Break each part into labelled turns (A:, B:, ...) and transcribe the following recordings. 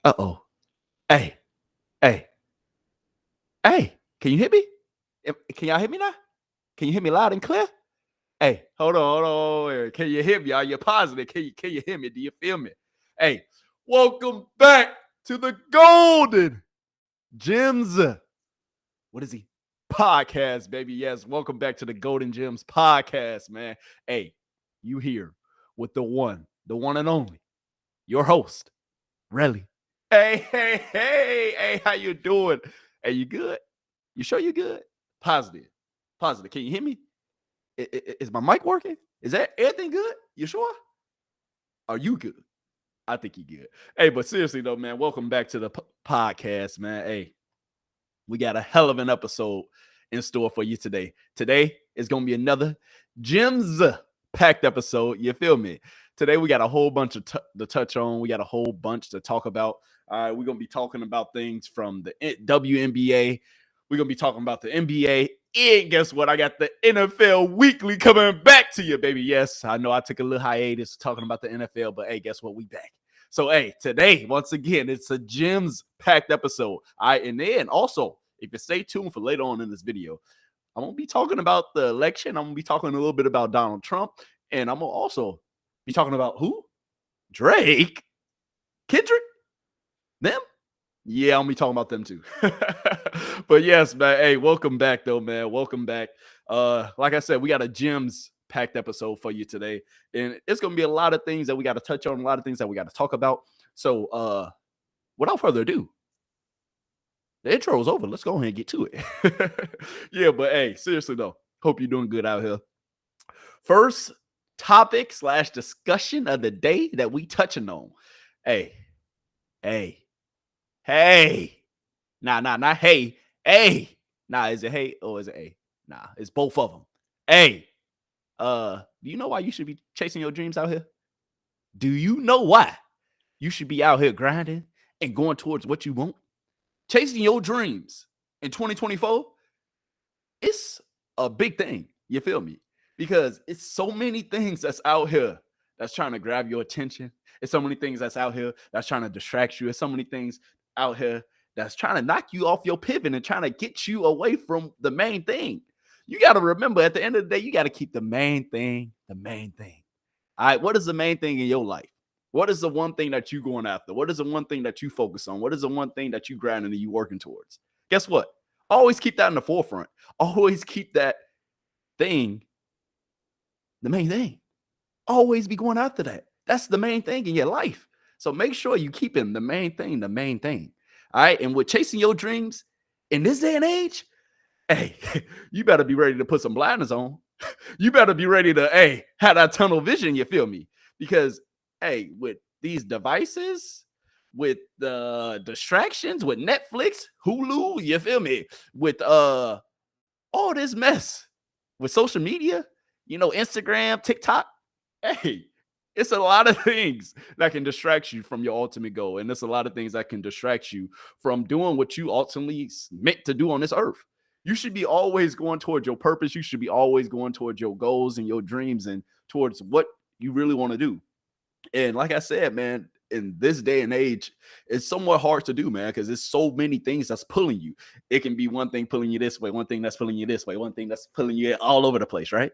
A: Uh-oh. Hey, hey, hey, can you hear me? Can y'all hear me now? Can you hear me loud and clear? Hey, hold on. Can you hear me? Are you positive? Can you hear me? Do you feel me? Hey, welcome back to the Golden Gemz. What is he? Podcast, baby. Yes, welcome back to the Golden Gemz podcast, man. Hey, you here with the one and only, your host, Relly. Hey, how you doing? Hey, you good? You sure you good? Positive. Can you hear me? Is my mic working? Is that everything good? You sure? Are you good? I think you good. Hey, but seriously though, man, welcome back to the podcast, man. Hey, we got a hell of an episode in store for you today. Today is going to be another Gemz packed episode. You feel me? Today we got a whole bunch of to touch on. We got a whole bunch to talk about. All right, we're going to be talking about things from the WNBA. We're going to be talking about the NBA. And guess what? I got the NFL Weekly coming back to you, baby. Yes, I know I took a little hiatus talking about the NFL, but hey, guess what? We back. So, hey, today, once again, it's a Gemz packed episode. All right, and then also, if you stay tuned for later on in this video, I'm going to be talking about the election. I'm going to be talking a little bit about Donald Trump, and I'm going to also be talking about who? Drake? Kendrick? Them? Yeah, I'm gonna be talking about them too. But yes, man. Hey, welcome back though, man. Welcome back. Like I said, we got a Gemz packed episode for you today, and it's gonna be a lot of things that we got to touch on, a lot of things that we got to talk about. So, without further ado, the intro is over. Let's go ahead and get to it. Yeah, but hey, seriously though, hope you're doing good out here. First topic / discussion of the day that we touching on. Hey. Nah, not hey. Hey. Nah, is it hey or is it a? Nah, it's both of them. Hey. Do you know why you should be chasing your dreams out here? Do you know why you should be out here grinding and going towards what you want? Chasing your dreams in 2024, it's a big thing. You feel me? Because it's so many things that's out here that's trying to grab your attention. It's so many things that's out here that's trying to distract you. It's so many things out here that's trying to knock you off your pivot and trying to get you away from the main thing. You got to remember, at the end of the day, you got to keep the main thing the main thing. All right, what is the main thing in your life? What is the one thing that you going after? What is the one thing that you focus on? What is the one thing that you grinding and you working towards? Guess what? Always keep that in the forefront. Always keep that thing the main thing. Always be going after that. That's the main thing in your life. So make sure you keeping the main thing the main thing. All right. And with chasing your dreams in this day and age, hey, you better be ready to put some blinders on. You better be ready to, hey, have that tunnel vision. You feel me? Because, hey, with these devices, with the distractions, with Netflix, Hulu, you feel me? With all this mess, with social media, you know, Instagram, TikTok, hey, it's a lot of things that can distract you from your ultimate goal. And there's a lot of things that can distract you from doing what you ultimately meant to do on this earth. You should be always going towards your purpose. You should be always going towards your goals and your dreams and towards what you really want to do. And like I said, man, in this day and age, it's somewhat hard to do, man, because there's so many things that's pulling you. It can be one thing pulling you this way, one thing that's pulling you this way, one thing that's pulling you all over the place, right?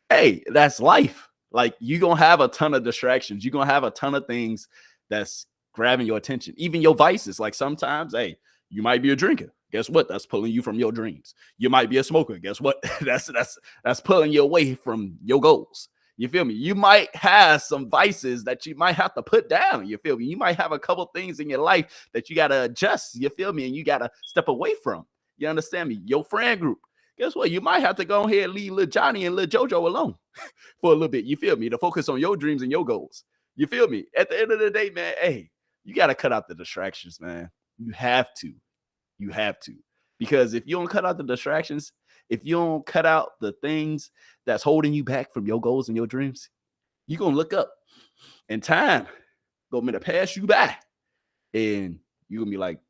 A: Hey, that's life. Like, you're going to have a ton of distractions. You're going to have a ton of things that's grabbing your attention. Even your vices. Like, sometimes, hey, you might be a drinker. Guess what? That's pulling you from your dreams. You might be a smoker. Guess what? That's pulling you away from your goals. You feel me? You might have some vices that you might have to put down. You feel me? You might have a couple things in your life that you got to adjust. You feel me? And you got to step away from. You understand me? Your friend group. Guess what? You might have to go ahead and leave little Johnny and little JoJo alone for a little bit. You feel me? To focus on your dreams and your goals. You feel me? At the end of the day, man, hey, you got to cut out the distractions, man. You have to. You have to. Because if you don't cut out the distractions, if you don't cut out the things that's holding you back from your goals and your dreams, you're going to look up and time going to pass you by. And you're going to be like,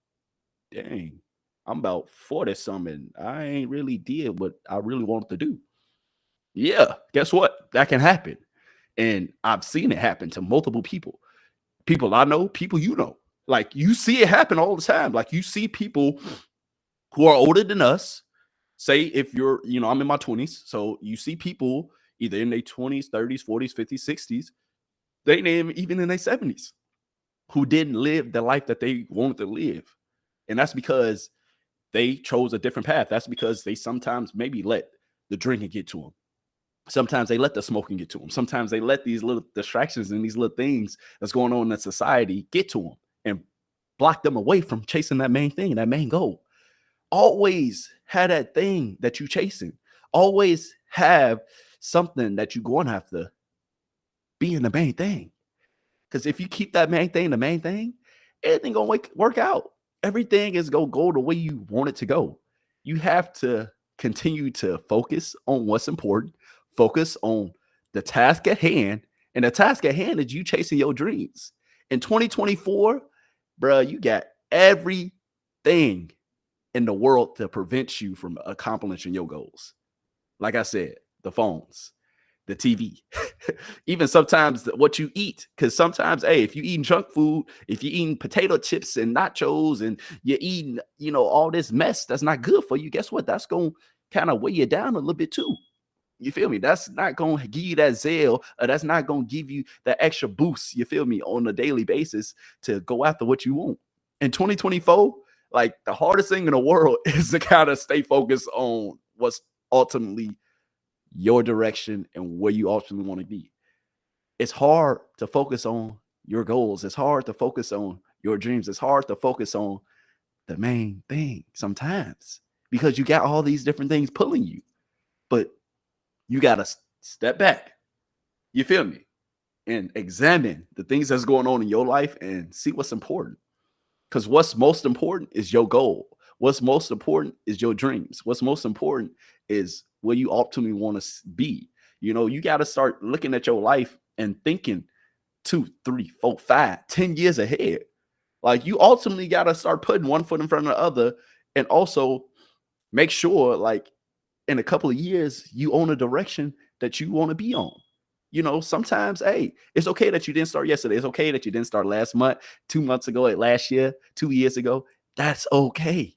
A: dang, I'm about 40 something. I ain't really did what I really wanted to do. Yeah, guess what? That can happen. And I've seen it happen to multiple people. People I know, people you know. Like, you see it happen all the time. Like, you see people who are older than us. Say if you're, I'm in my 20s. So you see people either in their 20s, 30s, 40s, 50s, 60s, they even in their 70s, who didn't live the life that they wanted to live. And that's because they chose a different path. That's because they sometimes maybe let the drinking get to them. Sometimes they let the smoking get to them. Sometimes they let these little distractions and these little things that's going on in society get to them and block them away from chasing that main thing, that main goal. Always have that thing that you're chasing. Always have something that you're going to have to be in the main thing. Because if you keep that main thing, the main thing, everything going to work out. Everything is going to go the way you want it to go. You have to continue to focus on what's important. Focus on the task at hand. And the task at hand is you chasing your dreams. In 2024, bro, you got everything in the world to prevent you from accomplishing your goals. Like I said, the phones, the TV, even sometimes what you eat. Because sometimes, hey, if you're eating junk food, if you're eating potato chips and nachos and you're eating, all this mess that's not good for you, guess what? That's going to kind of weigh you down a little bit too. You feel me? That's not going to give you that zeal, or that's not going to give you that extra boost, you feel me, on a daily basis to go after what you want. In 2024, like, the hardest thing in the world is to kind of stay focused on what's ultimately your direction and where you ultimately want to be. It's hard to focus on your goals. It's hard to focus on your dreams. It's hard to focus on the main thing sometimes because you got all these different things pulling you. But you got to step back. You feel me? And examine the things that's going on in your life and see what's important. Because what's most important is your goal. What's most important is your dreams. What's most important is where you ultimately want to be. You got to start looking at your life and thinking 2, 3, 4, 5, 10 years ahead. Like, you ultimately got to start putting one foot in front of the other, and also make sure, like, in a couple of years, you own a direction that you want to be on. Sometimes, hey, it's okay that you didn't start yesterday. It's okay that you didn't start last month, 2 months ago, last year, 2 years ago. That's okay.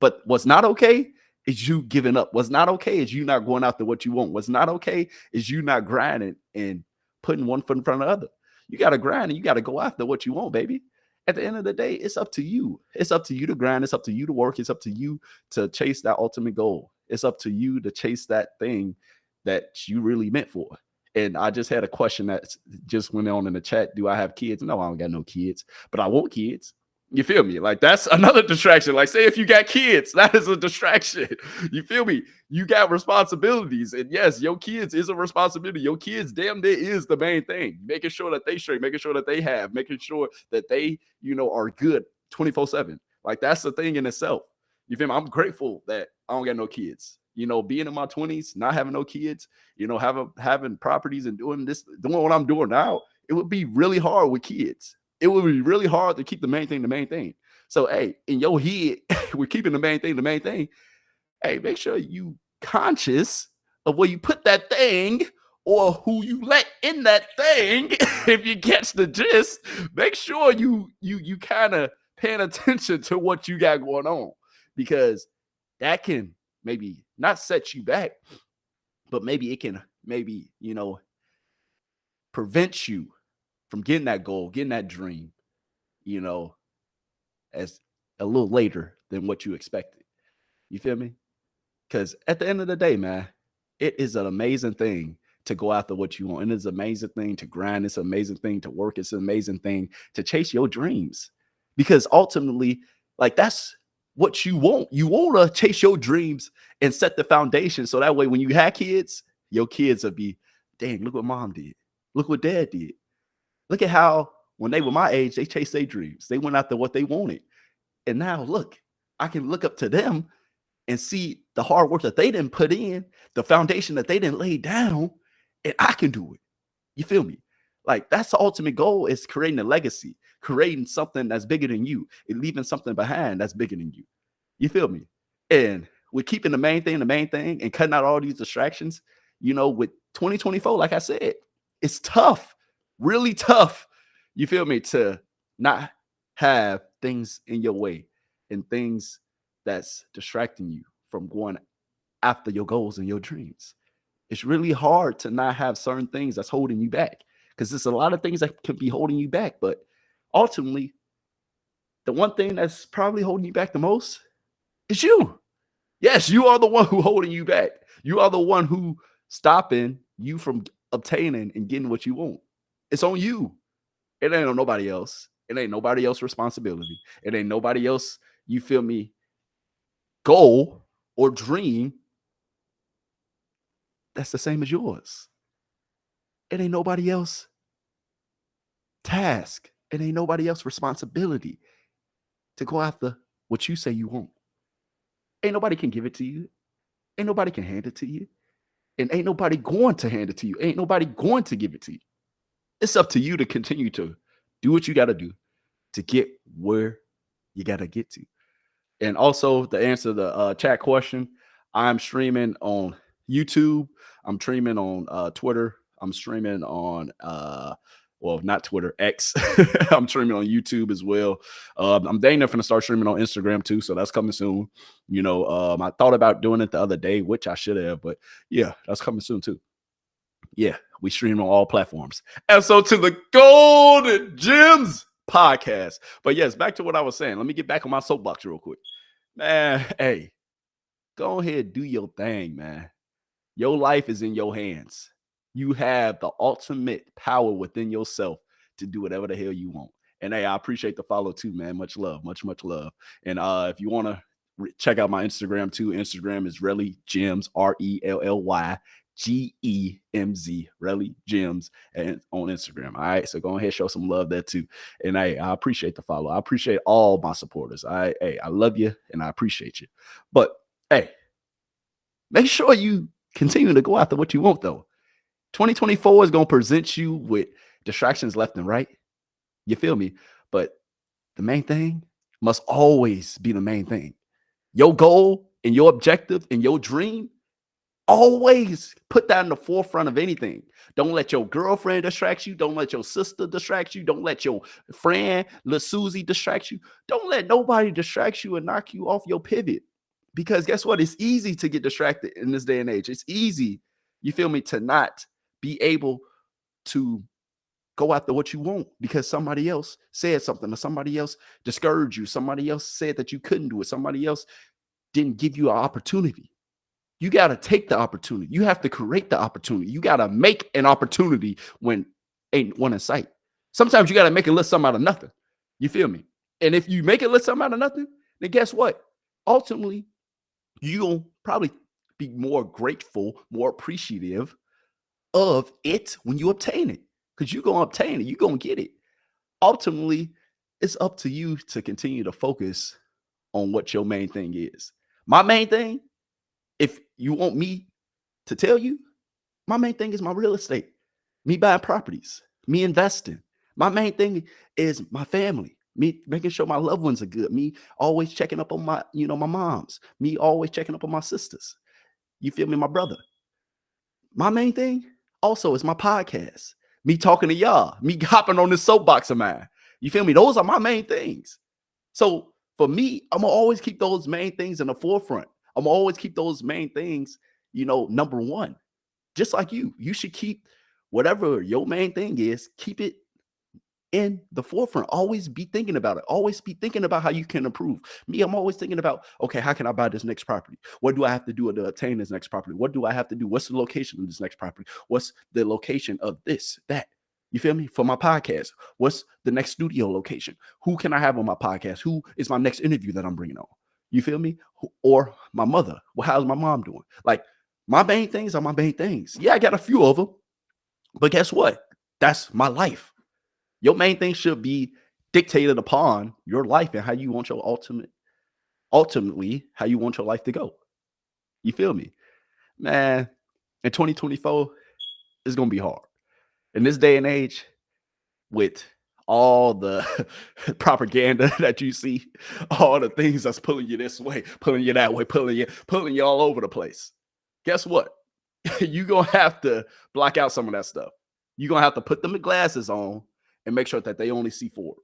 A: But what's not okay is you giving up. What's not okay is you not going after what you want. What's not okay is you not grinding and putting one foot in front of the other. You got to grind and you got to go after what you want, baby. At the end of the day, it's up to you. It's up to you to grind. It's up to you to work. It's up to you to chase that ultimate goal. It's up to you to chase that thing that you really meant for. And I just had a question that just went on in the chat. Do I have kids? No, I don't got no kids, but I want kids. You feel me? Like, that's another distraction. Like, say if you got kids, that is a distraction. You feel me? You got responsibilities. And yes, your kids is a responsibility. Your kids, damn, there is the main thing. Making sure that they straight, making sure that they have, making sure that they, are good 24/7. Like, that's the thing in itself. You feel me? I'm grateful that I don't got no kids. Being in my 20s, not having no kids, having properties and doing what I'm doing now, it would be really hard with kids. It would be really hard to keep the main thing. So, hey, in your head, we're keeping the main thing. Hey, make sure you conscious of where you put that thing or who you let in that thing. If you catch the gist, make sure you kind of paying attention to what you got going on, because that can maybe not set you back, but maybe it can prevent you from getting that goal, getting that dream, as a little later than what you expected. You feel me? Because at the end of the day, man, it is an amazing thing to go after what you want. And it's an amazing thing to grind. It's an amazing thing to work. It's an amazing thing to chase your dreams. Because ultimately, like, that's what you want. You want to chase your dreams and set the foundation. So that way, when you have kids, your kids will be, dang, look what mom did. Look what dad did. Look at how, when they were my age, they chased their dreams. They went after what they wanted. And now, look, I can look up to them and see the hard work that they didn't put in, the foundation that they didn't lay down, and I can do it. You feel me? Like, that's the ultimate goal, is creating a legacy, creating something that's bigger than you, and leaving something behind that's bigger than you. You feel me? And we're keeping the main thing and cutting out all these distractions. With 2024, like I said, it's tough, really tough. You feel me? To not have things in your way and things that's distracting you from going after your goals and your dreams. It's really hard to not have certain things that's holding you back, because there's a lot of things that can be holding you back. But ultimately, the one thing that's probably holding you back the most is you. Yes, you are the one who holding you back. You are the one who stopping you from obtaining and getting what you want. It's on you. It ain't on nobody else. It ain't nobody else's responsibility. It ain't nobody else, you feel me, goal or dream that's the same as yours. It ain't nobody else task. It ain't nobody else responsibility to go after what you say you want. Ain't nobody can give it to you. Ain't nobody can hand it to you. And ain't nobody going to hand it to you. Ain't nobody going to give it to you. It's up to you to continue to do what you got to do to get where you got to get to. And also, to answer the chat question, I'm streaming on YouTube. I'm streaming on Twitter. I'm streaming on, well, not Twitter, X. I'm streaming on YouTube as well. I'm dang near finna start streaming on Instagram too, so that's coming soon. You know, I thought about doing it the other day, which I should have, but yeah, that's coming soon too. Yeah, we stream on all platforms. And so to the Golden Gems podcast. But yes, back to what I was saying. Let me get back on my soapbox real quick. Man, hey, go ahead, do your thing, man. Your life is in your hands. You have the ultimate power within yourself to do whatever the hell you want. And hey, I appreciate the follow too, man. Much love, much love. And if you want to check out my Instagram too, Instagram is RellyGemz, RellyGemz, RellyGemz, and on Instagram. All right, so go ahead, show some love there too. And hey, I appreciate the follow. I appreciate all my supporters. I love you and I appreciate you. But hey, make sure you continue to go after what you want though. 2024 is going to present you with distractions left and right. You feel me? But the main thing must always be the main thing. Your goal and your objective and your dream, always put that in the forefront of anything. Don't let your girlfriend distract you. Don't let your sister distract you. Don't let your friend, Lil Susie, distract you. Don't let nobody distract you and knock you off your pivot. Because guess what? It's easy to get distracted in this day and age. It's easy, you feel me, to not be able to go after what you want because somebody else said something or somebody else discouraged you. Somebody else said that you couldn't do it. Somebody else didn't give you an opportunity. You got to take the opportunity. You have to create the opportunity. You got to make an opportunity when ain't one in sight. Sometimes you got to make it look something out of nothing. You feel me? And if you make it look something out of nothing, then guess what? Ultimately, you'll probably be more grateful, more appreciative of it when you obtain it, because you're going to obtain it. You're going to get it. Ultimately, it's up to you to continue to focus on what your main thing is. My main thing, if you want me to tell you, my main thing is my real estate, me buying properties, me investing. My main thing is my family, me making sure my loved ones are good, me always checking up on my, my moms, me always checking up on my sisters. You feel me? My brother. My main thing also is my podcast, me talking to y'all, me hopping on this soapbox of mine. You feel me? Those are my main things. So for me, I'm gonna always keep those main things in the forefront. I'm gonna always keep those main things, number one. Just like you should keep whatever your main thing is, keep it in the forefront. Always be thinking about it. Always be thinking about how you can improve. Me, I'm always thinking about, okay, how can I buy this next property? What do I have to do to obtain this next property? What do I have to do? What's the location of this next property? What's the location of this, that? You feel me? For my podcast, what's the next studio location? Who can I have on my podcast? Who is my next interview that I'm bringing on? You feel me? Or my mother. Well, how's my mom doing? Like, my main things are my main things. Yeah, I got a few of them, but guess what? That's my life. Your main thing should be dictated upon your life and how you want your ultimately how you want your life to go. You feel me? Man, in 2024, it's going to be hard. In this day and age, with all the propaganda that you see, all the things that's pulling you this way, pulling you that way, pulling you all over the place. Guess what? You're going to have to block out some of that stuff. You're going to have to put them glasses on and make sure that they only see forward.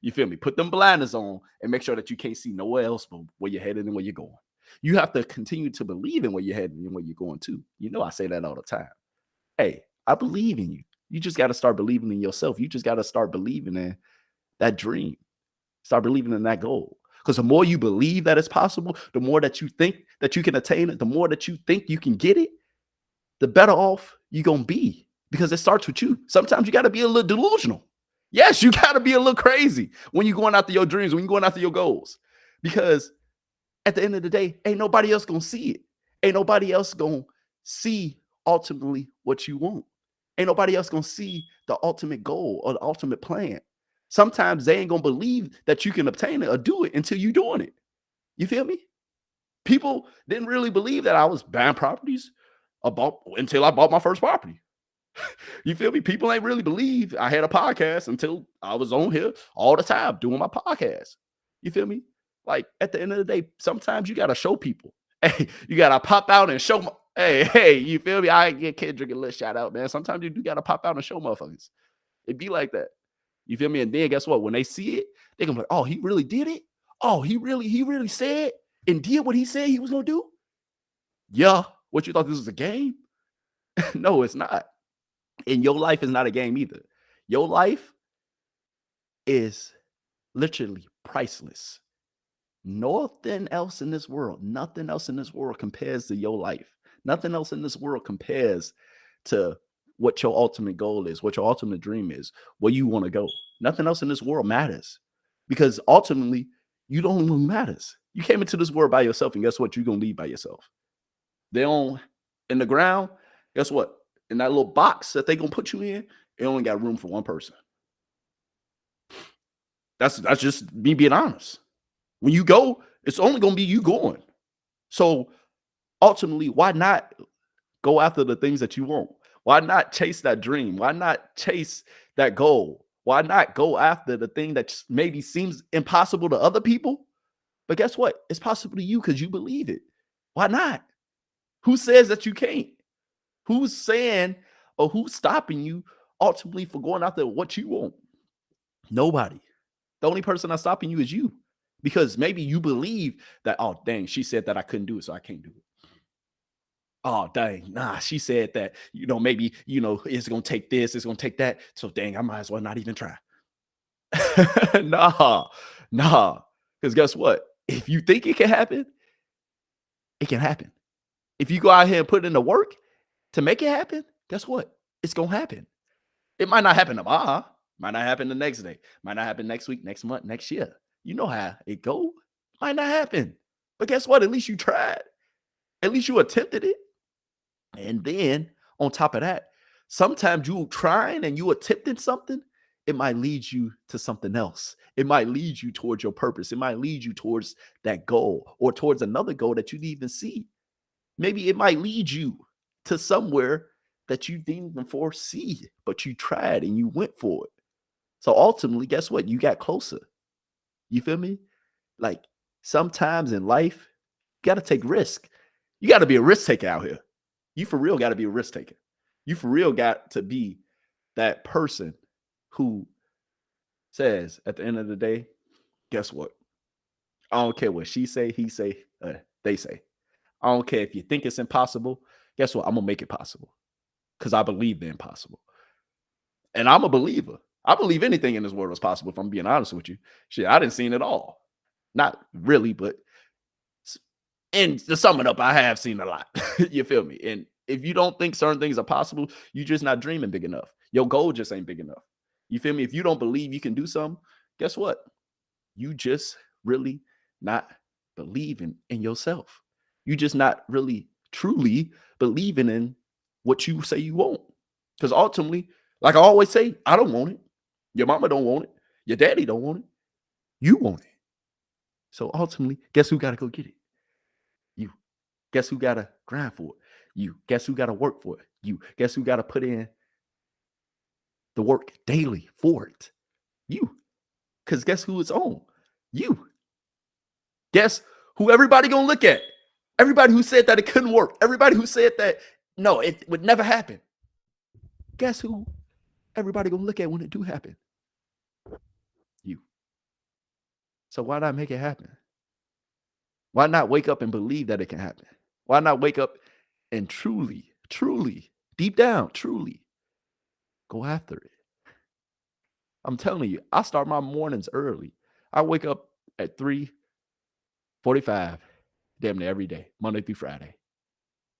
A: You feel me? Put them blinders on and make sure that you can't see nowhere else but where you're headed and where you're going. You have to continue to believe in where you're headed and where you're going to. You know, I say that all the time. Hey, I believe in you. You just got to start believing in yourself. You just got to start believing in that dream. Start believing in that goal. Because the more you believe that it's possible, the more that you think that you can attain it, the more that you think you can get it, the better off you're going to be. Because it starts with you. Sometimes you got to be a little delusional. Yes, you got to be a little crazy when you're going after your dreams, when you're going after your goals. Because at the end of the day, ain't nobody else going to see it. Ain't nobody else going to see ultimately what you want. Ain't nobody else going to see the ultimate goal or the ultimate plan. Sometimes they ain't going to believe that you can obtain it or do it until you're doing it. You feel me? People didn't really believe that I was buying properties until I bought my first property. You feel me? People ain't really believe I had a podcast until I was on here all the time doing my podcast. You feel me? Like at the end of the day, sometimes you got to show people. Hey, you got to pop out and show hey, you feel me? I get Kendrick a little shout out, man. Sometimes you do got to pop out and show motherfuckers. It be like that. You feel me? And then guess what? When they see it, they gonna be like, oh, he really did it? Oh, he really said and did what he said he was gonna do? Yeah. What, you thought this was a game? No, it's not. And your life is not a game either. Your life is literally priceless. Nothing else in this world compares to your life. Nothing else in this world compares to what your ultimate goal is, what your ultimate dream is, where you want to go. Nothing else in this world matters, because ultimately you the only one who matters. You came into this world by yourself, and guess what? You're going to leave by yourself. In the ground, guess what? In that little box that they're going to put you in, it only got room for one person. That's just me being honest. When you go, it's only going to be you going. So ultimately, why not go after the things that you want? Why not chase that dream? Why not chase that goal? Why not go after the thing that maybe seems impossible to other people? But guess what? It's possible to you because you believe it. Why not? Who says that you can't? Who's saying or who's stopping you ultimately for going after what you want? Nobody. The only person that's stopping you is you. Because maybe you believe that, oh, dang, she said that I couldn't do it, so I can't do it. Oh, dang, nah, she said that, maybe, it's going to take this, it's going to take that. So, dang, I might as well not even try. Nah. Because guess what? If you think it can happen, it can happen. If you go out here and put in the work to make it happen, guess what? It's going to happen. It might not happen tomorrow. Might not happen the next day. Might not happen next week, next month, next year. You know how it go. Might not happen. But guess what? At least you tried. At least you attempted it. And then on top of that, sometimes you trying and you attempting something, it might lead you to something else. It might lead you towards your purpose. It might lead you towards that goal or towards another goal that you didn't even see. Maybe it might lead you to somewhere that you didn't even foresee, but you tried and you went for it. So ultimately, guess what? You got closer. You feel me? Like sometimes in life, you got to take risk. You got to be a risk taker out here. You for real got to be a risk taker. You for real got to be that person who says at the end of the day, guess what? I don't care what she say, he say, they say. I don't care if you think it's impossible. Guess what? I'm going to make it possible because I believe the impossible. And I'm a believer. I believe anything in this world is possible, if I'm being honest with you. Shit, I didn't see it all. Not really, but and to sum it up, I have seen a lot. You feel me? And if you don't think certain things are possible, you're just not dreaming big enough. Your goal just ain't big enough. You feel me? If you don't believe you can do something, guess what? You just really not believing in yourself. You just not really truly believing in what you say you want. Because ultimately, like I always say, I don't want it. Your mama don't want it. Your daddy don't want it. You want it. So ultimately, guess who got to go get it? You. Guess who got to grind for it? You. Guess who got to work for it? You. Guess who got to put in the work daily for it? You. Because guess who it's on? You. Guess who everybody going to look at? Everybody who said that it couldn't work. Everybody who said that, no, it would never happen. Guess who everybody going to look at when it do happen? You. So why not make it happen? Why not wake up and believe that it can happen? Why not wake up and truly, deep down, truly go after it? I'm telling you, I start my mornings early. I wake up at 3:45, damn near every day, Monday through Friday.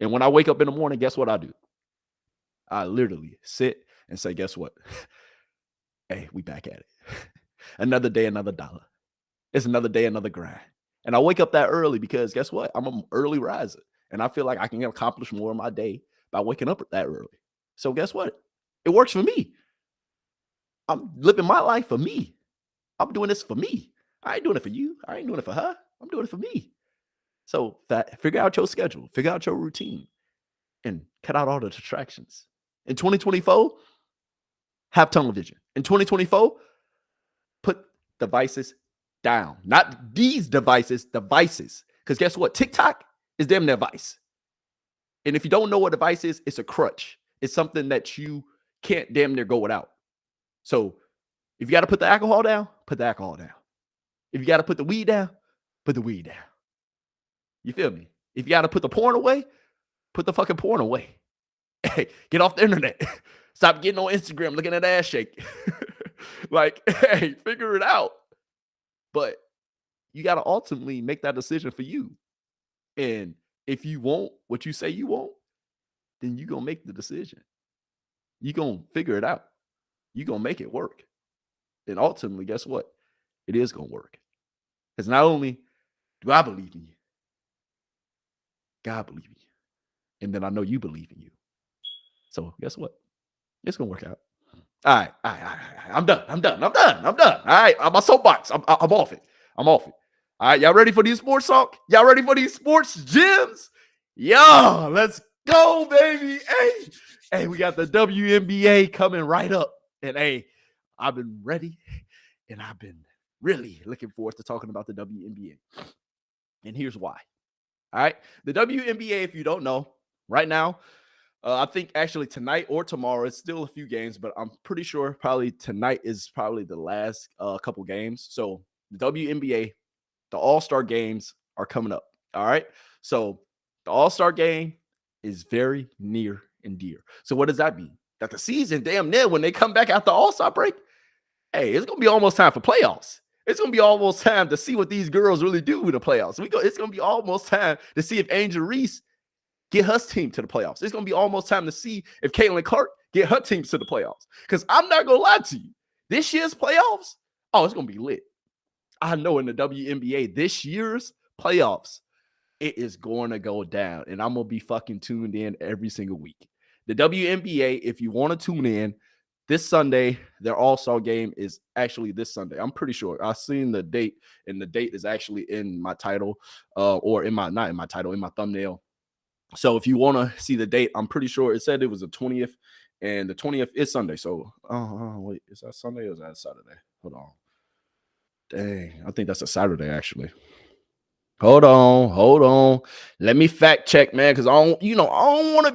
A: And when I wake up in the morning, guess what I do? I literally sit and say, guess what? Hey, we back at it. Another day, another dollar. It's another day, another grind. And I wake up that early because guess what? I'm an early riser. And I feel like I can accomplish more in my day by waking up that early. So guess what? It works for me. I'm living my life for me. I'm doing this for me. I ain't doing it for you. I ain't doing it for her. I'm doing it for me. So figure out your schedule, figure out your routine, and cut out all the distractions. In 2024, have tunnel vision. In 2024, put devices down. Not these devices. Because guess what? TikTok is damn near vice. And if you don't know what a device is, it's a crutch. It's something that you can't damn near go without. So if you got to put the alcohol down, put the alcohol down. If you got to put the weed down, put the weed down. You feel me? If you got to put the porn away, put the fucking porn away. Hey, get off the internet. Stop getting on Instagram looking at ass shake. Like, hey, figure it out. But you got to ultimately make that decision for you. And if you want what you say you want, then you're going to make the decision. You're going to figure it out. You're going to make it work. And ultimately, guess what? It is going to work. Because not only do I believe in you, God believes in you. And then I know you believe in you. So guess what? It's going to work out. All right. I'm done. All right. I'm my soapbox. I'm off it. All right. Y'all ready for these sports talk? Y'all ready for these sports gems? Yo, let's go, baby. Hey, we got the WNBA coming right up. And hey, I've been ready and I've been really looking forward to talking about the WNBA. And here's why. All right. The WNBA, if you don't know, right now, I think actually tonight or tomorrow, it's still a few games, but I'm pretty sure probably tonight is probably the last couple games. So the WNBA, the All-Star games are coming up. All right. So the All-Star game is very near and dear. So what does that mean? That the season, damn near, when they come back after All-Star break, hey, it's going to be almost time for playoffs. It's going to be almost time to see what these girls really do in the playoffs. It's going to be almost time to see if Angel Reese get her team to the playoffs. It's going to be almost time to see if Caitlin Clark get her team to the playoffs. Because I'm not going to lie to you. This year's playoffs, it's going to be lit. I know in the WNBA, this year's playoffs, it is going to go down. And I'm going to be fucking tuned in every single week. The WNBA, if you want to tune in, this Sunday, their All-Star game is actually this Sunday. I'm pretty sure. I've seen the date, and the date is actually in my title, or not in my title, in my thumbnail. So if you want to see the date, I'm pretty sure it said it was the 20th, and the 20th is Sunday. So, wait, is that Sunday or is that Saturday? Hold on. Dang, I think that's a Saturday, actually. Hold on. Let me fact check, man, because I don't want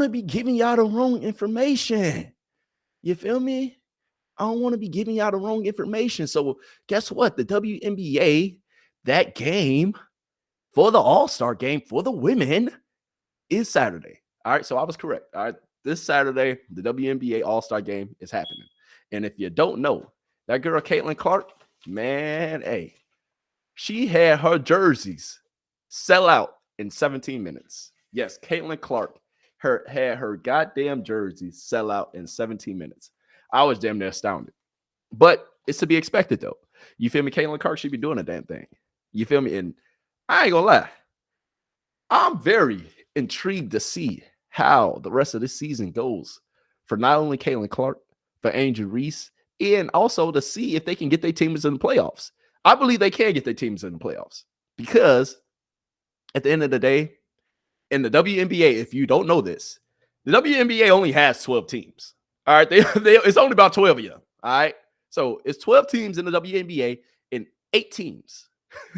A: to be giving y'all the wrong information. You feel me? I don't want to be giving y'all the wrong information. So guess what? The WNBA, that game for the All-Star game for the women is Saturday. All right, so I was correct. All right, this Saturday, the WNBA All-Star game is happening. And if you don't know, that girl, Caitlin Clark, man, hey, she had her jerseys sell out in 17 minutes. Yes, Caitlin Clark had her goddamn jersey sell out in 17 minutes. I was damn near astounded. But it's to be expected, though. You feel me? Caitlin Clark should be doing a damn thing. You feel me? And I ain't gonna lie. I'm very intrigued to see how the rest of this season goes for not only Caitlin Clark, but Angel Reese, and also to see if they can get their teams in the playoffs. I believe they can get their teams in the playoffs because at the end of the day, in the WNBA, if you don't know this, the WNBA only has 12 teams. All right, it's only about 12 of you. All right, so it's 12 teams in the WNBA and 8 teams.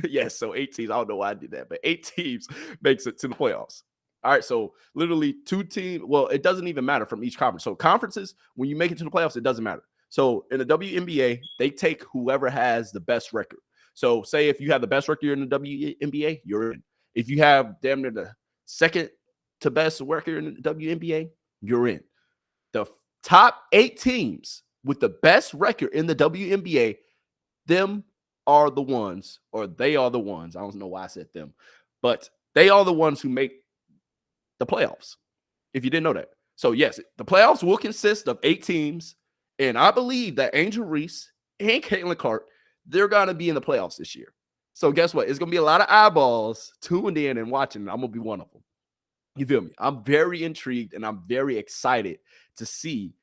A: Yes, so 8 teams. I don't know why I did that, but 8 teams makes it to the playoffs. All right, so literally 2 teams. Well, it doesn't even matter from each conference. So conferences, when you make it to the playoffs, it doesn't matter. So in the WNBA, they take whoever has the best record. So say if you have the best record in the WNBA, you're in. If you have damn near the second to best record in the WNBA, you're in. The top 8 teams with the best record in the WNBA, them are the ones, or they are the ones. I don't know why I said them, but they are the ones who make the playoffs. If you didn't know that. So yes, the playoffs will consist of 8 teams. And I believe that Angel Reese and Caitlin Clark, they're going to be in the playoffs this year. So guess what? It's going to be a lot of eyeballs tuned in and watching. And I'm going to be one of them. You feel me? I'm very intrigued and I'm very excited to see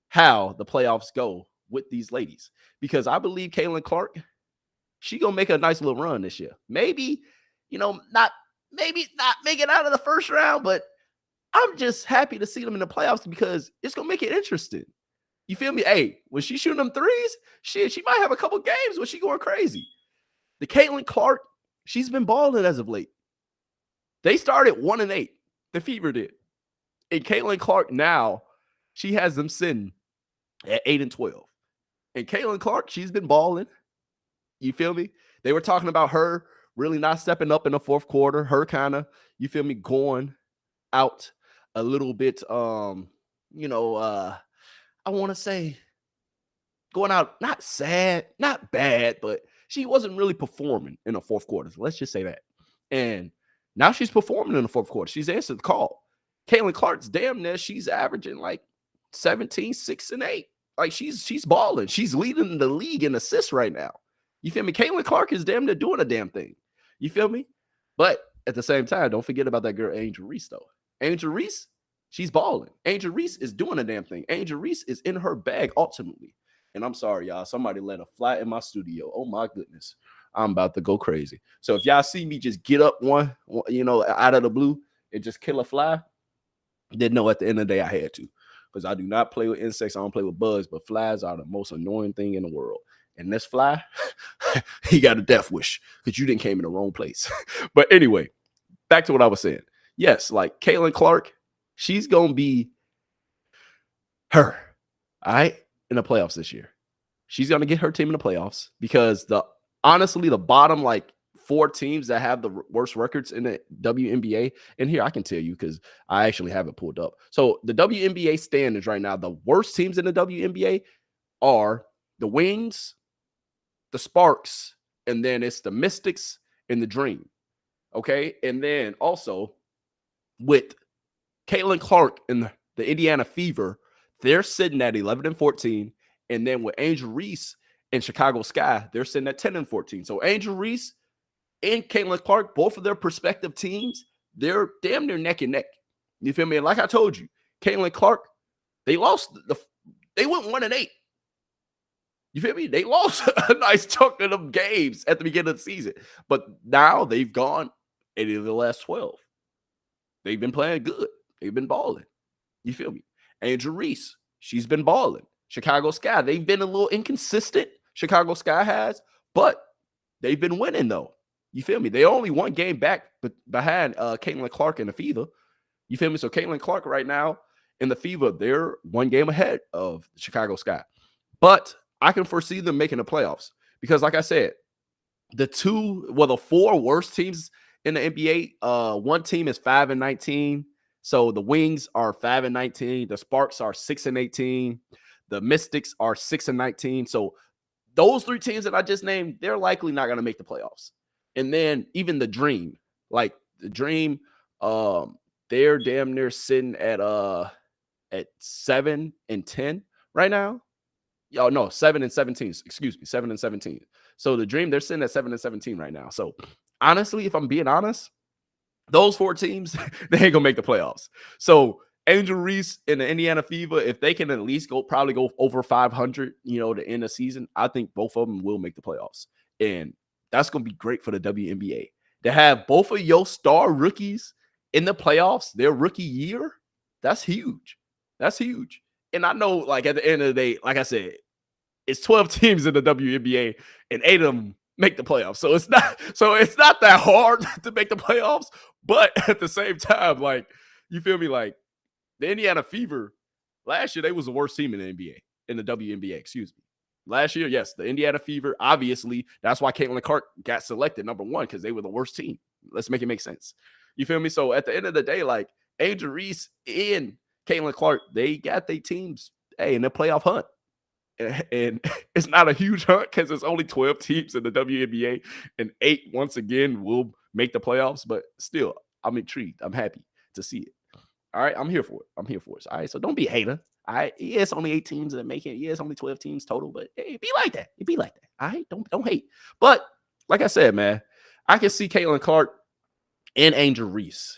A: how the playoffs go with these ladies. Because I believe Caitlin Clark, she going to make a nice little run this year. Maybe, not make it out of the first round, but I'm just happy to see them in the playoffs because it's going to make it interesting. You feel me? Hey, when she's shooting them threes, shit, she might have a couple games when she going crazy. The Caitlin Clark, she's been balling as of late. They started 1-8. The Fever did. And Caitlin Clark now, she has them sitting at 8-12. And Caitlin Clark, she's been balling. You feel me? They were talking about her really not stepping up in the fourth quarter. Her kind of, you feel me, going out a little bit, I want to say going out, not sad, not bad, but she wasn't really performing in the fourth quarter. So let's just say that. And now she's performing in the fourth quarter. She's answered the call. Caitlin Clark's damn near, she's averaging like 17, 6, and 8. Like she's balling. She's leading the league in assists right now. You feel me? Caitlin Clark is damn near doing a damn thing. You feel me? But at the same time, don't forget about that girl, Angel Reese, though. Angel Reese, she's balling. Angel Reese is doing a damn thing. Angel Reese is in her bag ultimately. And I'm sorry, y'all. Somebody let a fly in my studio. Oh, my goodness. I'm about to go crazy. So if y'all see me just get up one, out of the blue and just kill a fly, then know at the end of the day I had to. Because I do not play with insects. I don't play with bugs. But flies are the most annoying thing in the world. And this fly, he got a death wish because you didn't came in the wrong place. But anyway, back to what I was saying. Yes, like Caitlin Clark, she's going to be her, all right, in the playoffs this year. She's going to get her team in the playoffs because honestly, the bottom like 4 teams that have the worst records in the WNBA, and here I can tell you because I actually have it pulled up. So the WNBA standings right now, the worst teams in the WNBA are the Wings, the Sparks, and then it's the Mystics and the Dream. Okay. And then also with Caitlin Clark and the Indiana Fever, they're sitting at 11-14. And then with Angel Reese and Chicago Sky, they're sitting at 10-14. So Angel Reese and Caitlin Clark, both of their prospective teams, they're damn near neck and neck. You feel me? And like I told you, Caitlin Clark, they went 1-8. You feel me? They lost a nice chunk of them games at the beginning of the season. But now they've gone 8 of the last 12. They've been playing good. They've been balling. You feel me? Angel Reese, she's been balling. Chicago Sky, they've been a little inconsistent. Chicago Sky has, but they've been winning, though. You feel me? They only one game back behind Caitlin Clark and the Fever. You feel me? So Caitlin Clark right now in the Fever, they're one game ahead of Chicago Sky. But I can foresee them making the playoffs because, like I said, the 4 worst teams in the NBA, one team is 5-19. So the Wings are 5-19. The Sparks are 6-18. The Mystics are 6-19. So those 3 teams that I just named, they're likely not going to make the playoffs. And then even the Dream, like the Dream, they're damn near sitting at 7-10 right now. Oh no, 7-17. Excuse me, 7-17. So the Dream, they're sitting at 7-17 right now. So honestly, if I'm being honest, those 4 teams, they ain't gonna make the playoffs. So Angel Reese and the Indiana Fever, if they can at least probably go over 500, to end the season, I think both of them will make the playoffs. And that's gonna be great for the WNBA. To have both of your star rookies in the playoffs, their rookie year, that's huge. That's huge. And I know, like, at the end of the day, like I said, it's 12 teams in the WNBA, and 8 of them make the playoffs. So it's not that hard to make the playoffs. But at the same time, like, you feel me? Like, the Indiana Fever, last year, they was the worst team in the NBA. in the WNBA, excuse me. Last year, yes, the Indiana Fever, obviously, that's why Caitlin Clark got selected number one, because they were the worst team. Let's make it make sense. You feel me? So at the end of the day, like Angel Reese and Caitlin Clark, they got their teams, in the playoff hunt. And it's not a huge hunt because it's only 12 teams in the WNBA, and 8 once again will make the playoffs. But still, I'm intrigued. I'm happy to see it. All right, I'm here for it. I'm here for it. All right, so don't be a hater. All right, yeah, it's only 8 teams that make it. Yeah, it's only 12 teams total, but hey, be like that. It be like that. All right, don't hate. But like I said, man, I can see Caitlin Clark and Angel Reese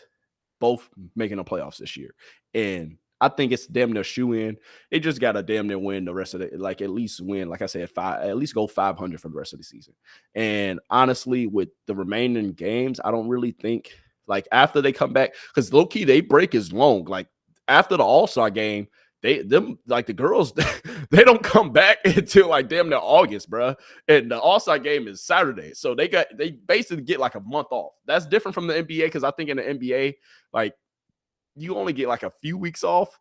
A: both making the playoffs this year, and I think it's damn near shoe in. They just got to damn near win the rest of it. Like at least win, like I said, at least go 500 for the rest of the season. And honestly, with the remaining games, I don't really think like after they come back, because low key they break is long. Like after the All-Star game, the girls they don't come back until like damn near August, bro. And the All-Star game is Saturday, so they basically get like a month off. That's different from the NBA, because I think in the NBA, like you only get like a few weeks off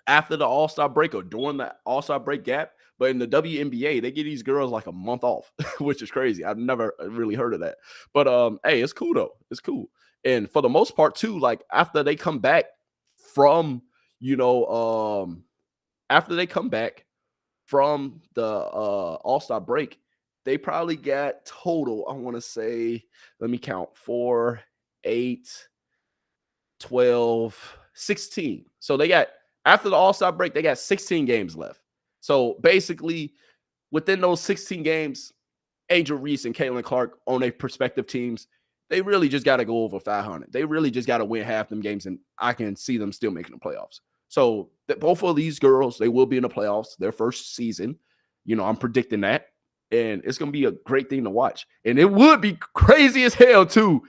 A: after the All-Star break or during the All-Star break gap. But in the WNBA, they give these girls like a month off, which is crazy. I've never really heard of that. But hey, it's cool though. It's cool. And for the most part too, like after they come back from, after they come back from the All-Star break, they probably got total, I want to say, let me count, 4, 8, 12, 16. So they got, after the All-Star break, they got 16 games left. So basically, within those 16 games, Angel Reese and Caitlin Clark on their prospective teams, they really just got to go over 500. They really just got to win half them games, and I can see them still making the playoffs. So both of these girls, they will be in the playoffs, their first season. I'm predicting that, and it's going to be a great thing to watch. And it would be crazy as hell, too,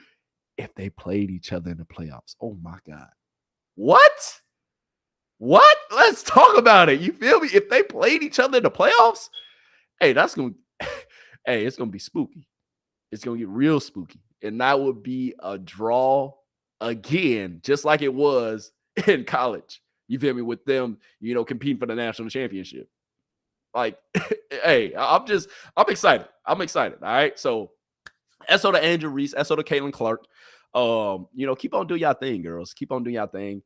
A: if they played each other in the playoffs. Oh, my God. What? Let's talk about it. You feel me? If they played each other in the playoffs, hey, that's going to – hey, it's going to be spooky. It's going to get real spooky. And that would be a draw again, just like it was in college. You feel me? With them, competing for the national championship. Like, hey, I'm excited. I'm excited. All right. So, SO to Angel Reese, SO to Caitlin Clark. Keep on doing y'all thing, girls. Keep on doing y'all thing.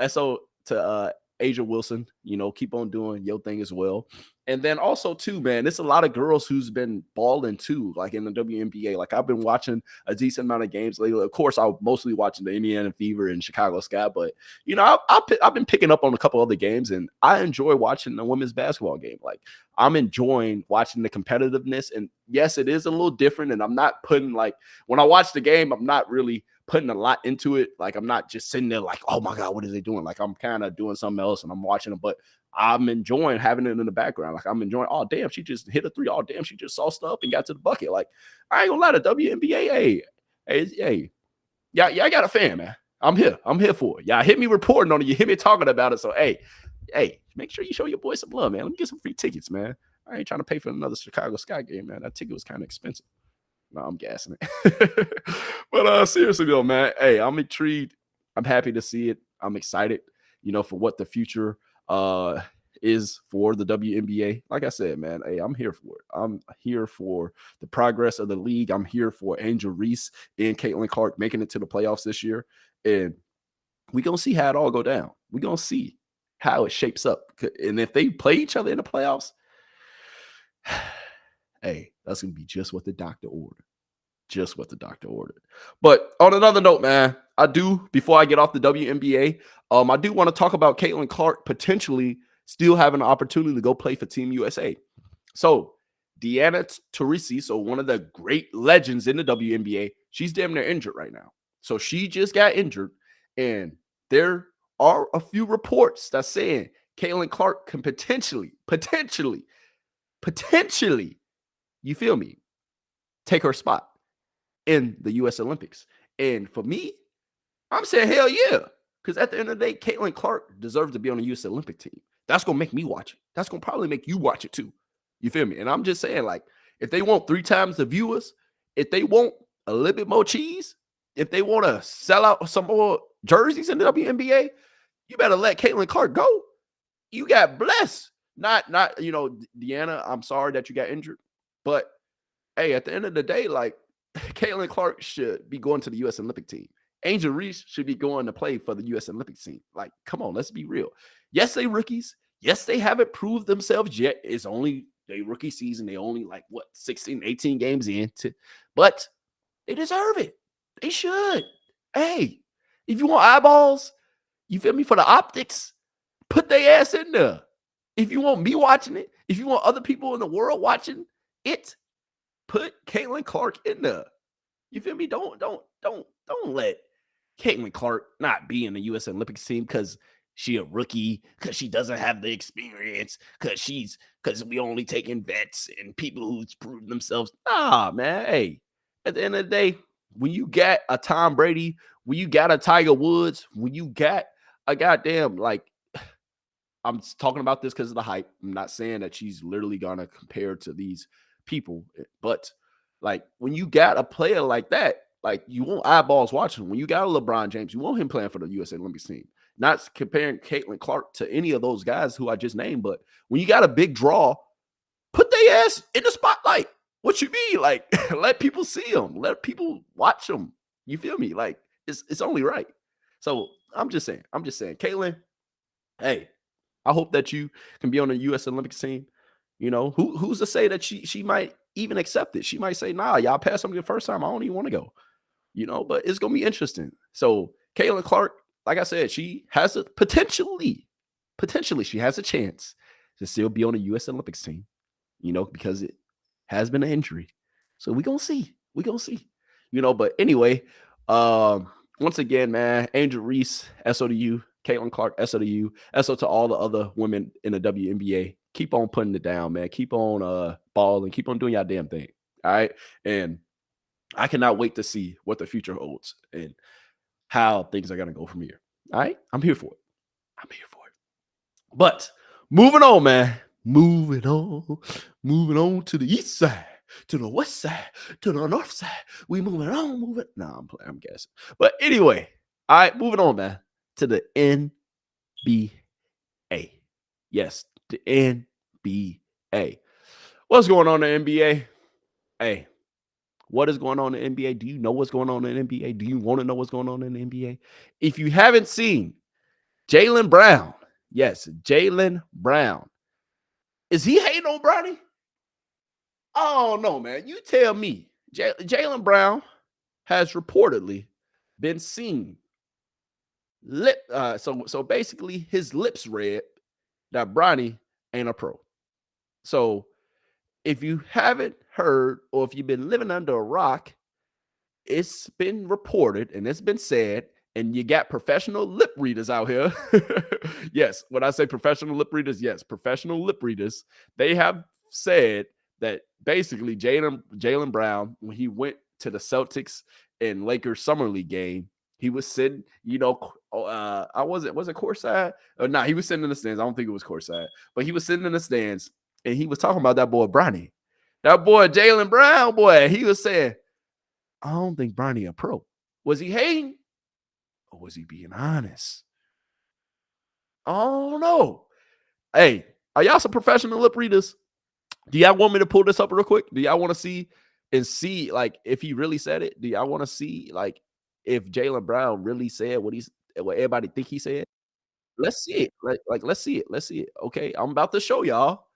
A: SO to Asia Wilson, keep on doing your thing as well. And then also too, man, there's a lot of girls who's been balling too, like in the WNBA. Like I've been watching a decent amount of games lately. Of course, I'm mostly watching the Indiana Fever and Chicago Sky, but I've been picking up on a couple other games, and I enjoy watching the women's basketball game. Like I'm enjoying watching the competitiveness, and yes, it is a little different. And I'm not putting when I watch the game, I'm not really putting a lot into it. Like I'm not just sitting there like, oh my God, what are they doing? Like I'm kind of doing something else and I'm watching them, but I'm enjoying having it in the background. Like I'm enjoying, oh damn, she just hit a 3. Oh damn, she just sauced up and got to the bucket. Like I ain't gonna lie, to WNBA, hey, yeah, I got a fan, man. I'm here for it. Y'all hit me reporting on it. You hit me talking about it. So hey, make sure you show your boy some love, man. Let me get some free tickets, man. I ain't trying to pay for another Chicago Sky game, man. That ticket was kind of expensive. No, I'm gassing it. But seriously though, man, hey, I'm intrigued. I'm happy to see it. I'm excited, for what the future is for the WNBA. Like I said, man, hey, I'm here for it. I'm here for the progress of the league. I'm here for Angel Reese and Caitlin Clark making it to the playoffs this year. And we're going to see how it all go down. We're going to see how it shapes up. And if they play each other in the playoffs, hey, that's going to be just what the doctor ordered. Just what the doctor ordered. But on another note, man, before I get off the WNBA, I do want to talk about Caitlin Clark potentially still having an opportunity to go play for Team USA. So Deanna Taurasi, so one of the great legends in the WNBA, she's damn near injured right now. So she just got injured, and there are a few reports that's saying Caitlin Clark can potentially, you feel me, take her spot in the U.S. Olympics. And for me, I'm saying hell yeah, because at the end of the day, Caitlin Clark deserves to be on the U.S. Olympic team. That's going to make me watch it. That's going to probably make you watch it too. You feel me? And I'm just saying, like, if they want 3 times the viewers, if they want a little bit more cheese, if they want to sell out some more jerseys in the WNBA, you better let Caitlin Clark go. You got blessed. Not Deanna, I'm sorry that you got injured, but hey, at the end of the day, like Caitlin Clark should be going to the U.S. Olympic team. Angel Reese should be going to play for the U.S. Olympic team. Like, come on, let's be real. Yes, they rookies. Yes, they haven't proved themselves yet. It's only their rookie season. They only 16, 18 games into, but they deserve it. They should. Hey, if you want eyeballs, you feel me, for the optics, put their ass in there. If you want me watching it, if you want other people in the world watching it, put Caitlin Clark in there. You feel me? Don't let Caitlin Clark not be in the U.S. Olympics team because she a rookie, because she doesn't have the experience, because we only taking vets and people who's proven themselves. Nah, man. Hey, at the end of the day, when you got a Tom Brady, when you got a Tiger Woods, when you got a goddamn, like, I'm talking about this because of the hype. I'm not saying that she's literally gonna compare to these people, but like when you got a player like that, like you want eyeballs watching. When you got a LeBron James, you want him playing for the USA Olympics team. Not comparing Caitlin Clark to any of those guys who I just named, but when you got a big draw, put their ass in the spotlight. What you mean? Like, let people see them, let people watch them. You feel me? Like, it's only right. So I'm just saying, Caitlin, hey, I hope that you can be on the U.S. Olympics team. You know, who's to say that she might even accept it? She might say, nah, y'all passed something the first time. I don't even want to go. You know, but it's going to be interesting. So Caitlin Clark, like I said, she has a potentially, she has a chance to still be on the U.S. Olympics team, you know, because it has been an injury. So we're going to see. You know, but anyway, once again, man, Angel Reese, SO to you. Caitlin Clark, SO to you. SO to all the other women in the WNBA. Keep on putting it down, man. Keep on balling. Keep on doing your damn thing. All right. And I cannot wait to see what the future holds and how things are going to go from here. All right. I'm here for it. But moving on, man. Moving on to the east side, to the west side, to the north side. We moving on. Nah, I'm playing. I'm guessing. But anyway, all right. Moving on, man. To the NBA. Yes, the NBA. What's going on in the NBA? Hey, what is going on in the NBA? Do you know what's going on in the NBA? Do you want to know what's going on in the NBA? If you haven't seen Jaylen Brown, yes, Jaylen Brown. Is he hating on Bronny? Oh, no, man. You tell me. Jaylen Brown has reportedly been seen so basically his lips read that Bronny ain't a pro. So if you haven't heard, or if you've been living under a rock, it's been reported and it's been said, and you got professional lip readers out here. Yes, when I say professional lip readers, yes, professional lip readers, they have said that basically Jaylen Brown, when he went to the Celtics and Lakers Summer League game, he was sitting, you know, was it courtside? Nah, he was sitting in the stands. I don't think it was courtside, but he was sitting in the stands and he was talking about that boy Bronny. That boy Jaylen Brown, boy, he was saying, I don't think Bronny a pro. Was he hating? Or was he being honest? I don't know. Hey, are y'all some professional lip readers? Do y'all want me to pull this up real quick? Do y'all want to see like if he really said it? Do y'all want to see like if Jaylen Brown really said what everybody think he said? Let's see it. Let's see it. Okay, I'm about to show y'all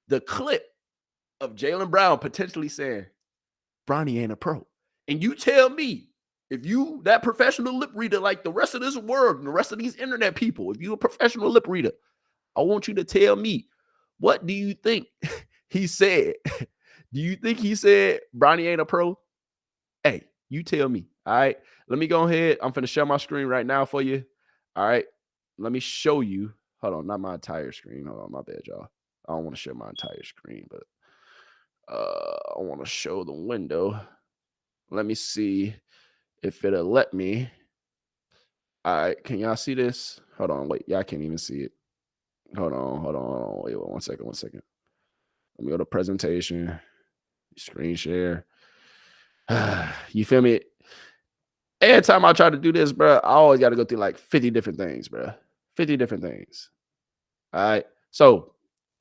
A: the clip of Jaylen Brown potentially saying Bronny ain't a pro. And you tell me, if you that professional lip reader like the rest of this world and the rest of these internet people, if you a professional lip reader, I want you to tell me, what do you think he said? Do you think he said Bronny ain't a pro? Hey, you tell me. All right. Let me go ahead. I'm finna share my screen right now for you. All right. Let me show you. Hold on, not my entire screen. Hold on, my bad, y'all. I don't want to share my entire screen, but I want to show the window. Let me see if it'll let me. All right, can y'all see this? Hold on, wait, y'all can't even see it. Hold on. Wait, one second. Let me go to presentation, screen share. You feel me? Every time I try to do this, bro, I always got to go through like 50 different things, bro. 50 different things. All right, so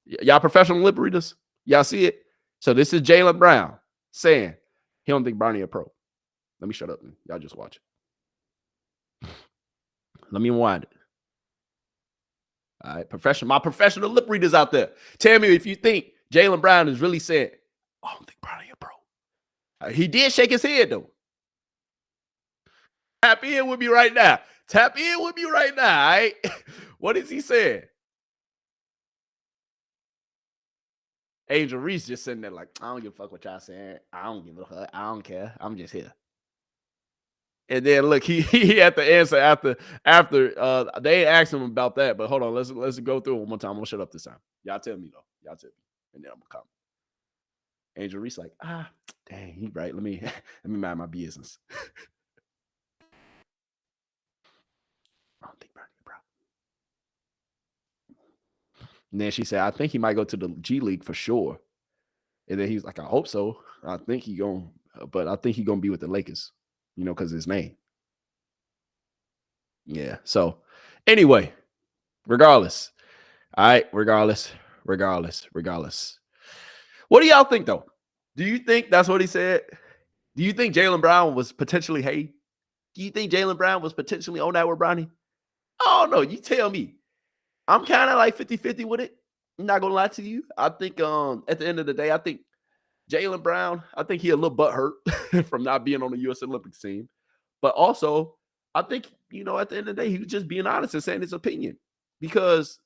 A: Y'all professional lip readers? Y'all see it? So this is Jaylen Brown saying he don't think Bronny a pro. Let me shut up. Y'all just watch it. Let me wind it. All right, my professional lip readers out there. Tell me if you think Jaylen Brown is really saying, I don't think Bronny a pro. He did shake his head though. Tap in with me right now. Tap in with me right now. All right. What is he saying? Angel Reese just sitting there like, I don't give a fuck what y'all saying. I don't give a fuck. I don't care. I'm just here. And then look, he had the answer after they asked him about that. But hold on, let's go through it one more time. I'm gonna shut up this time. Y'all tell me though. Y'all tell me, and then I'm gonna come. Angel Reese like, dang, he right. Let me mind my business. I don't think Bronny, bro. And then she said, I think he might go to the G League for sure. And then he was like, I hope so. I think he gonna be with the Lakers, because his name. Yeah. So anyway, regardless. All right, regardless. What do y'all think though? Do you think that's what he said? Do you think Jaylen Brown was potentially hating? Do you think Jaylen Brown was potentially on that with Bronny? Oh no, you tell me. I'm kind of like 50-50 with it. I'm not gonna lie to you. I think at the end of the day, I think Jaylen Brown, I think he a little butthurt from not being on the U.S. Olympics team. But also, I think, at the end of the day, he was just being honest and saying his opinion. Because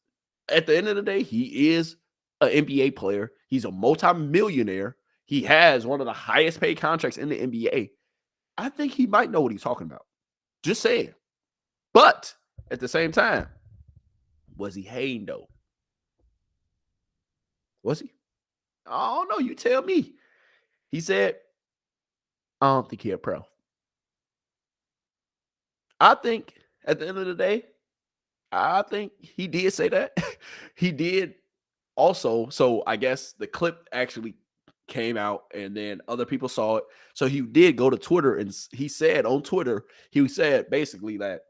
A: at the end of the day, he is an NBA player. He's a multimillionaire. He has one of the highest paid contracts in the NBA. I think he might know what he's talking about. Just saying. But at the same time, was he hating though? Was he? I don't know. You tell me. He said, I don't think he's a pro. I think at the end of the day, I think he did say that. He did also. So I guess the clip actually came out and then other people saw it. So he did go to Twitter and he said on Twitter, he said basically that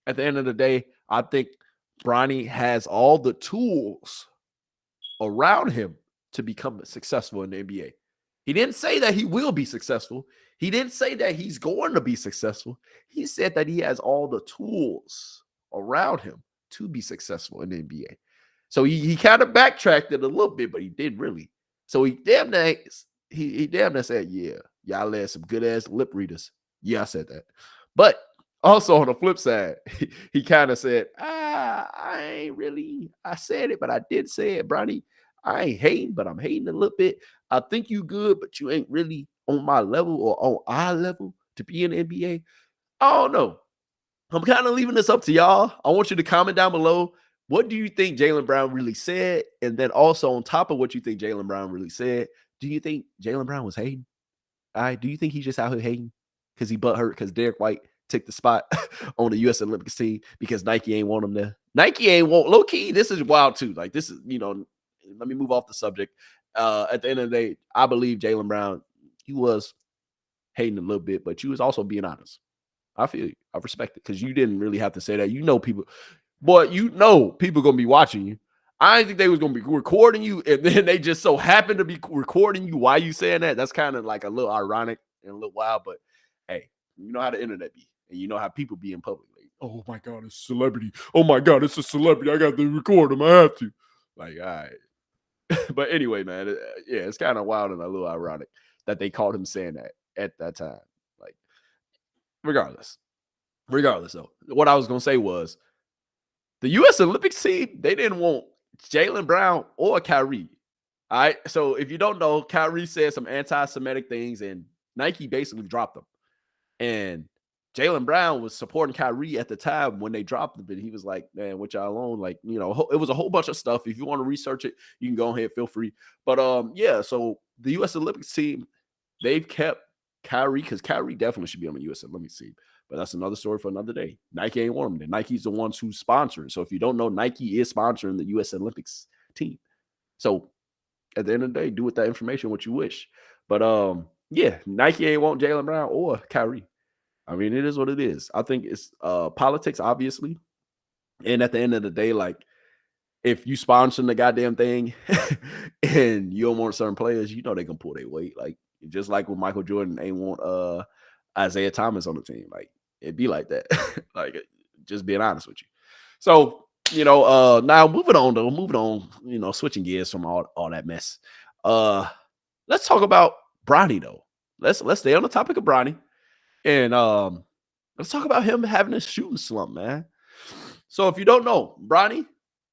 A: at the end of the day, I think Bronny has all the tools around him to become successful in the NBA. He didn't say that he will be successful. He didn't say that he's going to be successful. He said that he has all the tools around him to be successful in the NBA. So he kind of backtracked it a little bit, but he didn't really. So he damn near said, yeah, y'all had some good ass lip readers. Yeah, I said that. But also on the flip side, he kind of said, I ain't really, I said it, but I did say it, Bronny. I ain't hating, but I'm hating a little bit. I think you good, but you ain't really on my level or on our level to be in the NBA. I don't know. I'm kind of leaving this up to y'all. I want you to comment down below. What do you think Jaylen Brown really said? And then also on top of what you think Jaylen Brown really said, do you think Jaylen Brown was hating? All right. Do you think he's just out here hating because he butt hurt because Derek White took the spot on the U.S. Olympics team because Nike ain't want him there? Nike ain't want, low key, this is wild too. Like this is, let me move off the subject. At the end of the day, I believe Jaylen Brown, he was hating a little bit, but you was also being honest. I feel you. I respect it because you didn't really have to say that. People, boy, people going to be watching you. I didn't think they was going to be recording you, and then they just so happen to be recording you while you saying that. That's kind of like a little ironic and a little wild, but hey, you know how the internet be, and you know how people be in public. Like, oh my God, it's a celebrity. Oh my God, it's a celebrity. I got to record him. I have to. Like, all right. But anyway, man, it's kind of wild and a little ironic that they called him saying that at that time. Like, regardless though, what I was going to say was the U.S. Olympics team, they didn't want Jaylen Brown or Kyrie. All right. So if you don't know, Kyrie said some anti-Semitic things and Nike basically dropped them. And Jaylen Brown was supporting Kyrie at the time when they dropped him, but he was like, man, what y'all on? Like, it was a whole bunch of stuff. If you want to research it, you can go ahead, feel free. But so the U.S. Olympics team, they've kept Kyrie because Kyrie definitely should be on the U.S. Olympics team. But that's another story for another day. Nike ain't want him. Nike's the ones who sponsor. So if you don't know, Nike is sponsoring the U.S. Olympics team. So at the end of the day, do with that information what you wish. But Nike ain't want Jaylen Brown or Kyrie. I mean, it is what it is. I think it's politics, obviously. And at the end of the day, like, if you sponsoring the goddamn thing and you don't want certain players, you know they can pull their weight. Like just like with Michael Jordan, ain't want Isaiah Thomas on the team. Like it'd be like that. Like just being honest with you. So now moving on, switching gears from all that mess. Let's talk about Bronny though. Let's stay on the topic of Bronny. And let's talk about him having a shooting slump, man. So if you don't know, Bronny,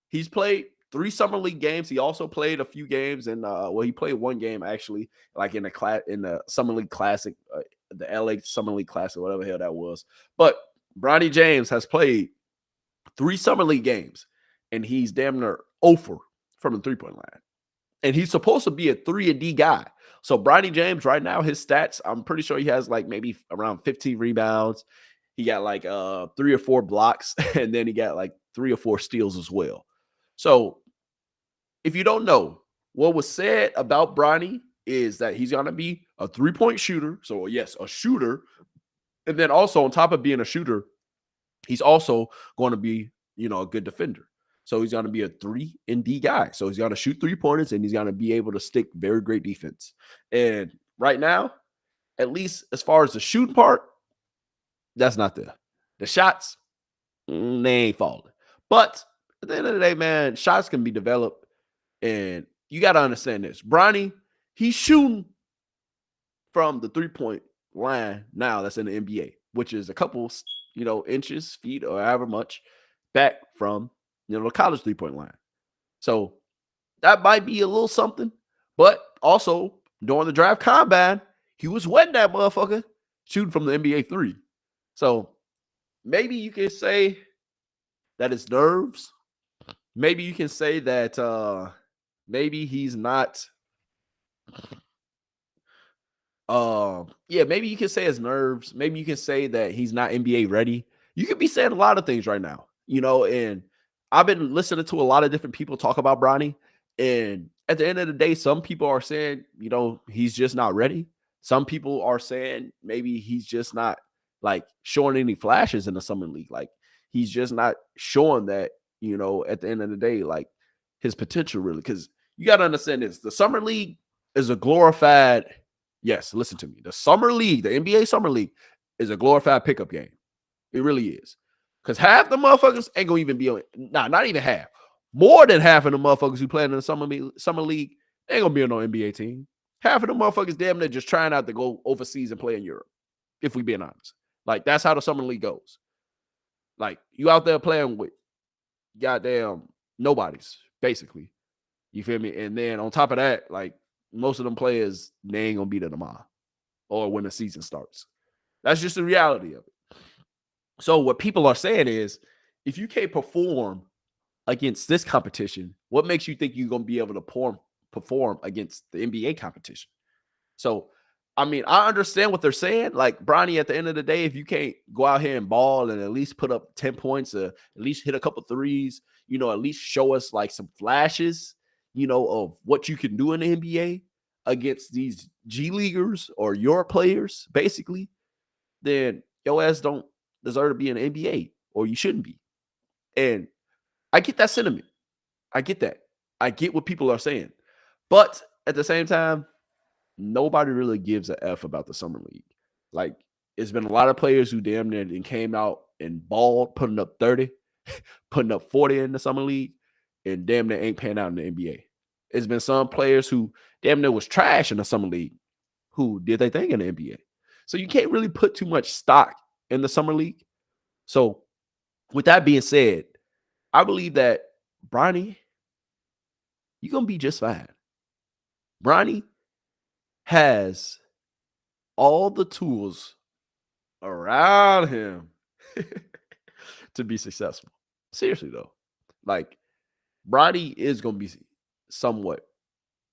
A: he's played 3 summer league games. He also played a few games and he played one game actually, like in the summer league classic, the LA summer league classic, whatever the hell that was. But Bronny James has played 3 summer league games, and he's damn near 0 from the 3-point line. And he's supposed to be a 3-and-D guy. So Bronny James right now, his stats, I'm pretty sure he has like maybe around 15 rebounds. He got like 3 or 4 blocks, and then he got like 3 or 4 steals as well. So if you don't know, what was said about Bronny is that he's going to be a 3-point shooter. So yes, a shooter. And then also on top of being a shooter, he's also going to be, a good defender. So he's going to be a 3-and-D guy. So he's going to shoot 3-pointers, and he's going to be able to stick very great defense. And right now, at least as far as the shooting part, that's not there. The shots, they ain't falling. But at the end of the day, man, shots can be developed. And you got to understand this. Bronny, he's shooting from the 3-point line now that's in the NBA, which is a couple, inches, feet, or however much back from, the college 3-point line. So that might be a little something. But also, during the draft combine, he was wetting that motherfucker shooting from the NBA 3. So maybe you can say that it's nerves. Maybe you can say that maybe he's not. Maybe you can say it's nerves. Maybe you can say that he's not NBA ready. You could be saying a lot of things right now, and I've been listening to a lot of different people talk about Bronny. And at the end of the day, some people are saying, he's just not ready. Some people are saying maybe he's just not like showing any flashes in the summer league. Like he's just not showing that, at the end of the day, like his potential really. Because you got to understand this. The summer league is a glorified, yes, listen to me. The summer league, the NBA summer league is a glorified pickup game. It really is. Because half the motherfuckers ain't going to even be on, not even half. More than half of the motherfuckers who play in the summer league, they ain't going to be on no NBA team. Half of the motherfuckers damn near just trying out to go overseas and play in Europe, if we being honest. Like, that's how the summer league goes. Like, you out there playing with goddamn nobodies, basically. You feel me? And then on top of that, like, most of them players, they ain't going to be there tomorrow or when the season starts. That's just the reality of it. So what people are saying is, if you can't perform against this competition, what makes you think you're going to be able to perform against the NBA competition? So, I mean, I understand what they're saying. Like, Bronny, at the end of the day, if you can't go out here and ball and at least put up 10 points, at least hit a couple threes, at least show us like some flashes, of what you can do in the NBA against these G Leaguers or your players, basically, then your ass don't deserve to be in the NBA, or you shouldn't be. And I get that sentiment. I get that. I get what people are saying. But at the same time, nobody really gives a F about the summer league. Like, it's been a lot of players who damn near came out and balled, putting up 30, putting up 40 in the summer league, and damn near ain't paying out in the NBA. It's been some players who damn near was trash in the summer league who did their thing in the NBA. So you can't really put too much stock in the summer league. So with that being said, I believe that Bronny, you're going to be just fine. Bronny has all the tools around him to be successful. Seriously, though. Like, Bronny is going to be somewhat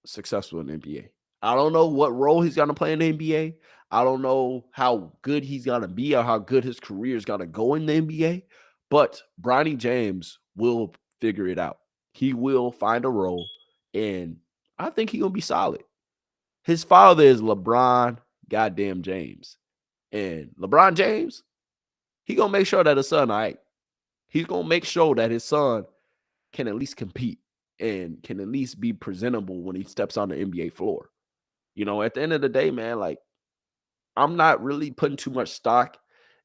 A: successful in the NBA. I don't know what role he's going to play in the NBA. I don't know how good he's going to be or how good his career is going to go in the NBA. But Bronny James will figure it out. He will find a role, and I think he's going to be solid. His father is LeBron goddamn James. And LeBron James, he going to make sure that his son, all right, he's going to make sure that his son can at least compete and can at least be presentable when he steps on the NBA floor. At the end of the day, man, like I'm not really putting too much stock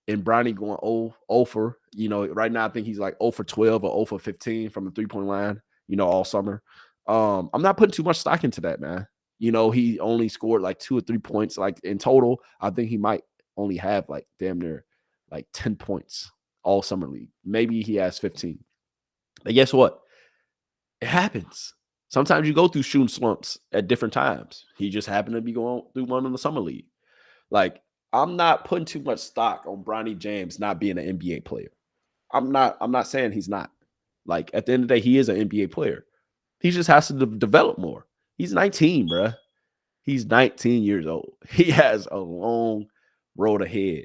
A: in Bronny going 0 for. Right now I think he's like 0 for 12 or 0 for 15 from the 3-point line, all summer. I'm not putting too much stock into that, man. He only scored like 2 or 3 points. Like in total, I think he might only have like damn near like 10 points all summer league. Maybe he has 15. But guess what? It happens. Sometimes you go through shooting slumps at different times. He just happened to be going through one in the summer league. Like, I'm not putting too much stock on Bronny James not being an NBA player. I'm not saying he's not. Like, at the end of the day, he is an NBA player. He just has to develop more. He's 19, bruh. He's 19 years old. He has a long road ahead.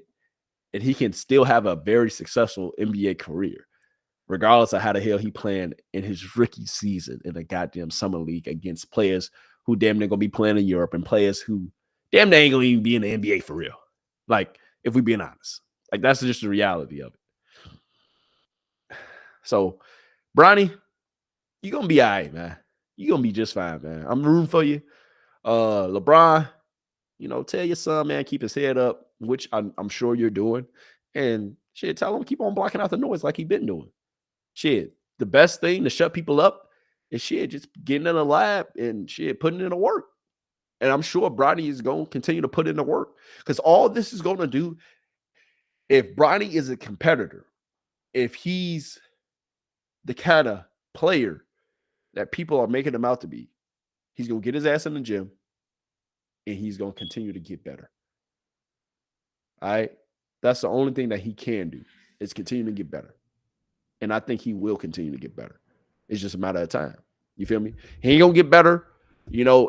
A: And he can still have a very successful NBA career, regardless of how the hell he playing in his rookie season in the goddamn summer league against players who damn near gonna be playing in Europe and players who damn near ain't gonna even be in the NBA for real. Like, if we being honest, like that's just the reality of it. So, Bronny, you're gonna be all right, man. You're gonna be just fine, man. I'm rooting for you. LeBron, tell your son, man, keep his head up, which I'm sure you're doing. And shit, tell him keep on blocking out the noise like he been doing. Shit, the best thing to shut people up is shit, just getting in the lab and shit, putting in the work. And I'm sure Bronny is going to continue to put in the work because all this is going to do, if Bronny is a competitor, if he's the kind of player that people are making him out to be, he's going to get his ass in the gym and he's going to continue to get better. All right? That's the only thing that he can do is continue to get better. And I think he will continue to get better. It's just a matter of time. You feel me? He ain't going to get better,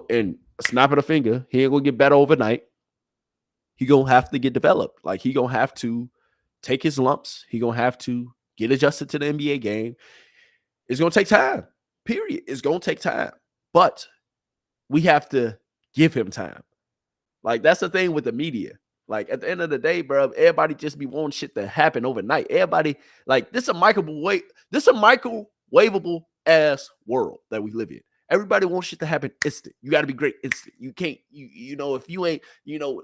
A: and snap of a finger. He ain't going to get better overnight. He going to have to get developed. Like, he going to have to take his lumps. He going to have to get adjusted to the NBA game. It's going to take time, period. It's going to take time. But we have to give him time. Like, that's the thing with the media. Like, at the end of the day, bro, everybody just be wanting shit to happen overnight. Everybody, like, this is a microwavable ass world that we live in. Everybody wants shit to happen instant. You got to be great instant. You can't, if you ain't,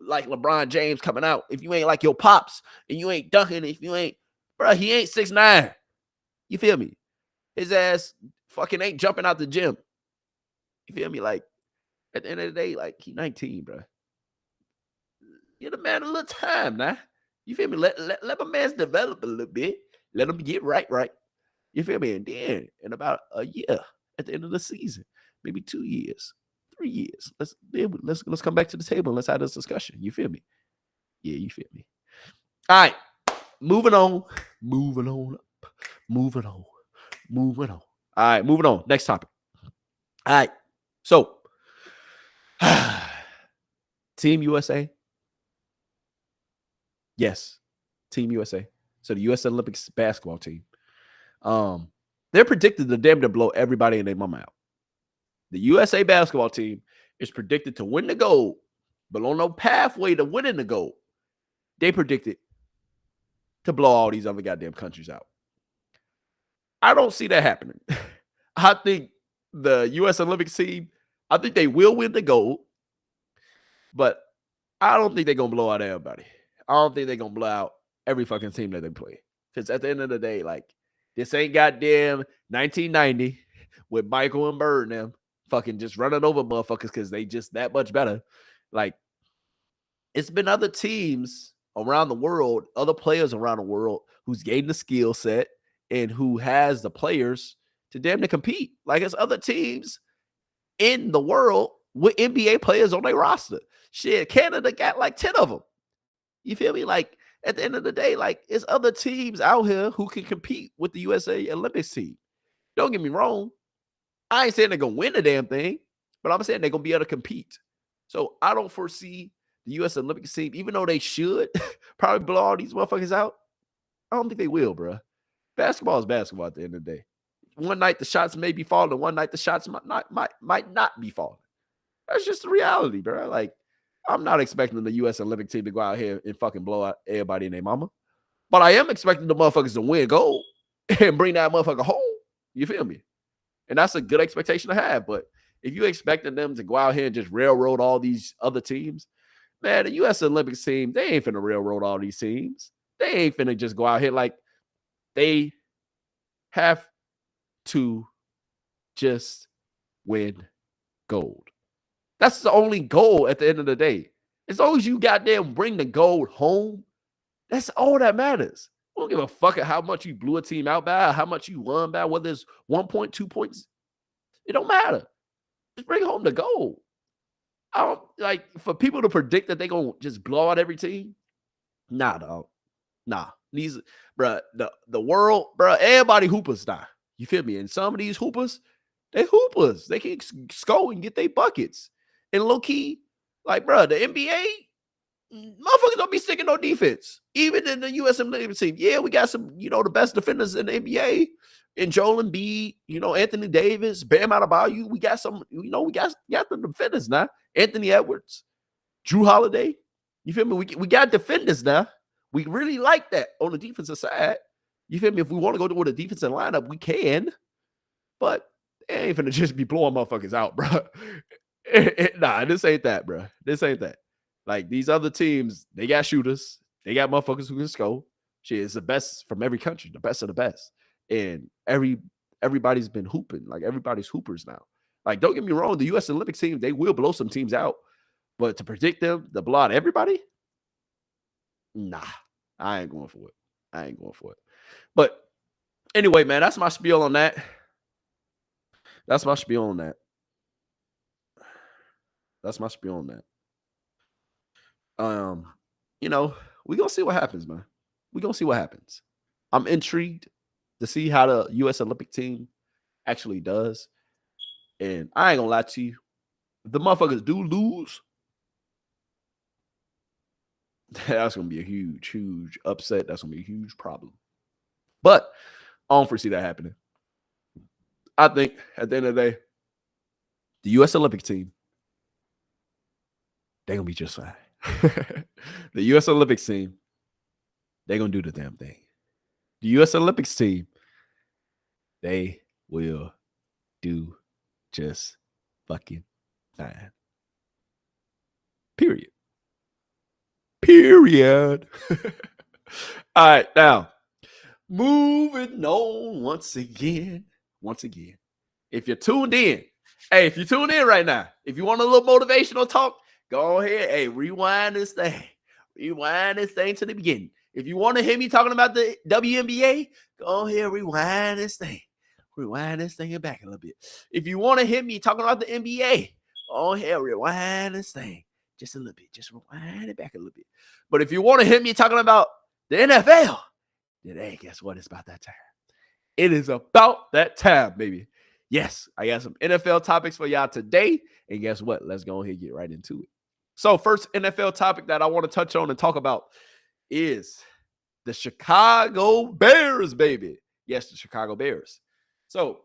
A: like LeBron James coming out, if you ain't like your pops and you ain't dunking, if you ain't, bro, he ain't 6'9". You feel me? His ass fucking ain't jumping out the gym. You feel me? Like, at the end of the day, like, he 19, bro. Give the man a little time now. You feel me? Let my man develop a little bit. Let him get right. You feel me? And then in about a year, at the end of the season, maybe 2 years, 3 years, let's come back to the table and let's have this discussion. You feel me? Yeah, you feel me? All right, moving on. All right, moving on. Next topic. All right, so Team USA. Yes, Team USA. So the U.S. Olympics basketball team. They're predicted to damn to blow everybody in their mama out. The USA basketball team is predicted to win the gold, but on no pathway to winning the gold, they predicted to blow all these other goddamn countries out. I don't see that happening. I think the U.S. Olympics team, I think they will win the gold, but I don't think they're going to blow out everybody. I don't think they're going to blow out every fucking team that they play. Because at the end of the day, like, this ain't goddamn 1990 with Michael and Bird and them fucking just running over motherfuckers because they just that much better. Like, it's been other teams around the world, other players around the world who's gained the skill set and who has the players to damn to compete. Like, it's other teams in the world with NBA players on their roster. Shit, Canada got like 10 of them. You feel me? Like, at the end of the day, like, it's other teams out here who can compete with the USA Olympics team. Don't get me wrong. I ain't saying they're going to win the damn thing, but I'm saying they're going to be able to compete. So I don't foresee the U.S. Olympics team, even though they should probably blow all these motherfuckers out, I don't think they will, bro. Basketball is basketball at the end of the day. One night the shots may be falling, one night the shots might not be falling. That's just the reality, bro. Like, I'm not expecting the U.S. Olympic team to go out here and fucking blow out everybody and their mama. But I am expecting the motherfuckers to win gold and bring that motherfucker home. You feel me? And that's a good expectation to have. But if you expected them to go out here and just railroad all these other teams, man, the U.S. Olympics team, they ain't finna railroad all these teams. They ain't finna just go out here like they have to just win gold. That's the only goal at the end of the day. As long as you goddamn bring the gold home, that's all that matters. I don't give a fuck at how much you blew a team out by, how much you won by, whether it's 1 point, 2 points. It don't matter. Just bring home the gold. I don't like for people to predict that they're gonna just blow out every team. Nah, dog. Nah. These, bruh, the world, bruh, everybody hoopers now. You feel me? And some of these hoopers, they hoopers. They can score and get their buckets. And low key, like, bruh, the NBA, motherfuckers don't be sticking no defense. Even in the U.S. Olympic team. Yeah, we got some, the best defenders in the NBA. And Joel Embiid, Anthony Davis, Bam Adebayo. We got some, we got the defenders now. Anthony Edwards, Drew Holiday. You feel me? We got defenders now. We really like that on the defensive side. You feel me? If we want to go to a defensive lineup, we can. But it ain't finna just be blowing motherfuckers out, bro. Nah, this ain't that, bro. This ain't that. Like, these other teams, they got shooters. They got motherfuckers who can score. Shit, it's the best from every country, the best of the best. And everybody's been hooping. Like, everybody's hoopers now. Like, don't get me wrong, the U.S. Olympic team, they will blow some teams out. But to predict them, to blow out everybody? Nah, I ain't going for it. But anyway, man, that's my spiel on that. We're going to see what happens, man. We're going to see what happens. I'm intrigued to see how the U.S. Olympic team actually does. And I ain't going to lie to you. If the motherfuckers do lose, that's going to be a huge, huge upset. That's going to be a huge problem. But I don't foresee that happening. I think at the end of the day, the U.S. Olympic team, they're going to be just fine. The U.S. Olympics team, they're going to do the damn thing. The U.S. Olympics team, they will do just fucking fine. Period. All right, now, moving on once again. If you're tuned in, right now, if you want a little motivational talk, go ahead. Hey, rewind this thing to the beginning. If you want to hear me talking about the WNBA, go ahead, rewind this thing back a little bit. If you want to hear me talking about the NBA, go ahead, rewind this thing just a little bit. Just rewind it back a little bit. But if you want to hear me talking about the NFL, then hey, guess what? It's about that time. It is about that time, baby. Yes, I got some NFL topics for y'all today. And guess what? Let's go ahead and get right into it. So first NFL topic that I want to touch on and talk about is the Chicago Bears, baby. Yes, the Chicago Bears. So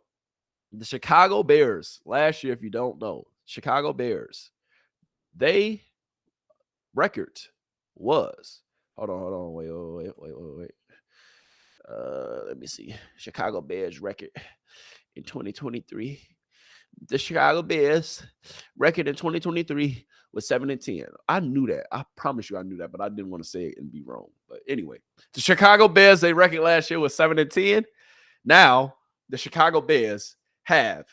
A: the Chicago Bears, last year, if you don't know, Chicago Bears, they record was, hold on, wait. Let me see. Chicago Bears record in 2023. The Chicago Bears record in 2023 was 7-10. I knew that. I promise you I knew that, but I didn't want to say it and be wrong. But anyway, the Chicago Bears, they record last year was 7-10. Now, the Chicago Bears have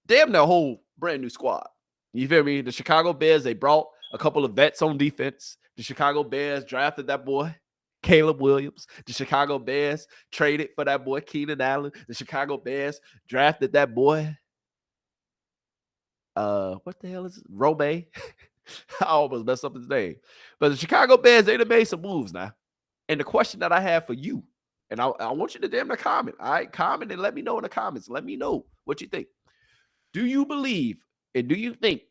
A: damn their whole brand new squad. You feel me? The Chicago Bears, they brought a couple of vets on defense. The Chicago Bears drafted that boy, Caleb Williams. The Chicago Bears traded for that boy, Keenan Allen. The Chicago Bears drafted that boy, what the hell is it? Robe. I almost messed up his name. But the Chicago Bears, they done made some moves now. And the question that I have for you, and I want you to damn near comment. All right, comment and let me know in the comments. Let me know what you think. Do you believe and do you think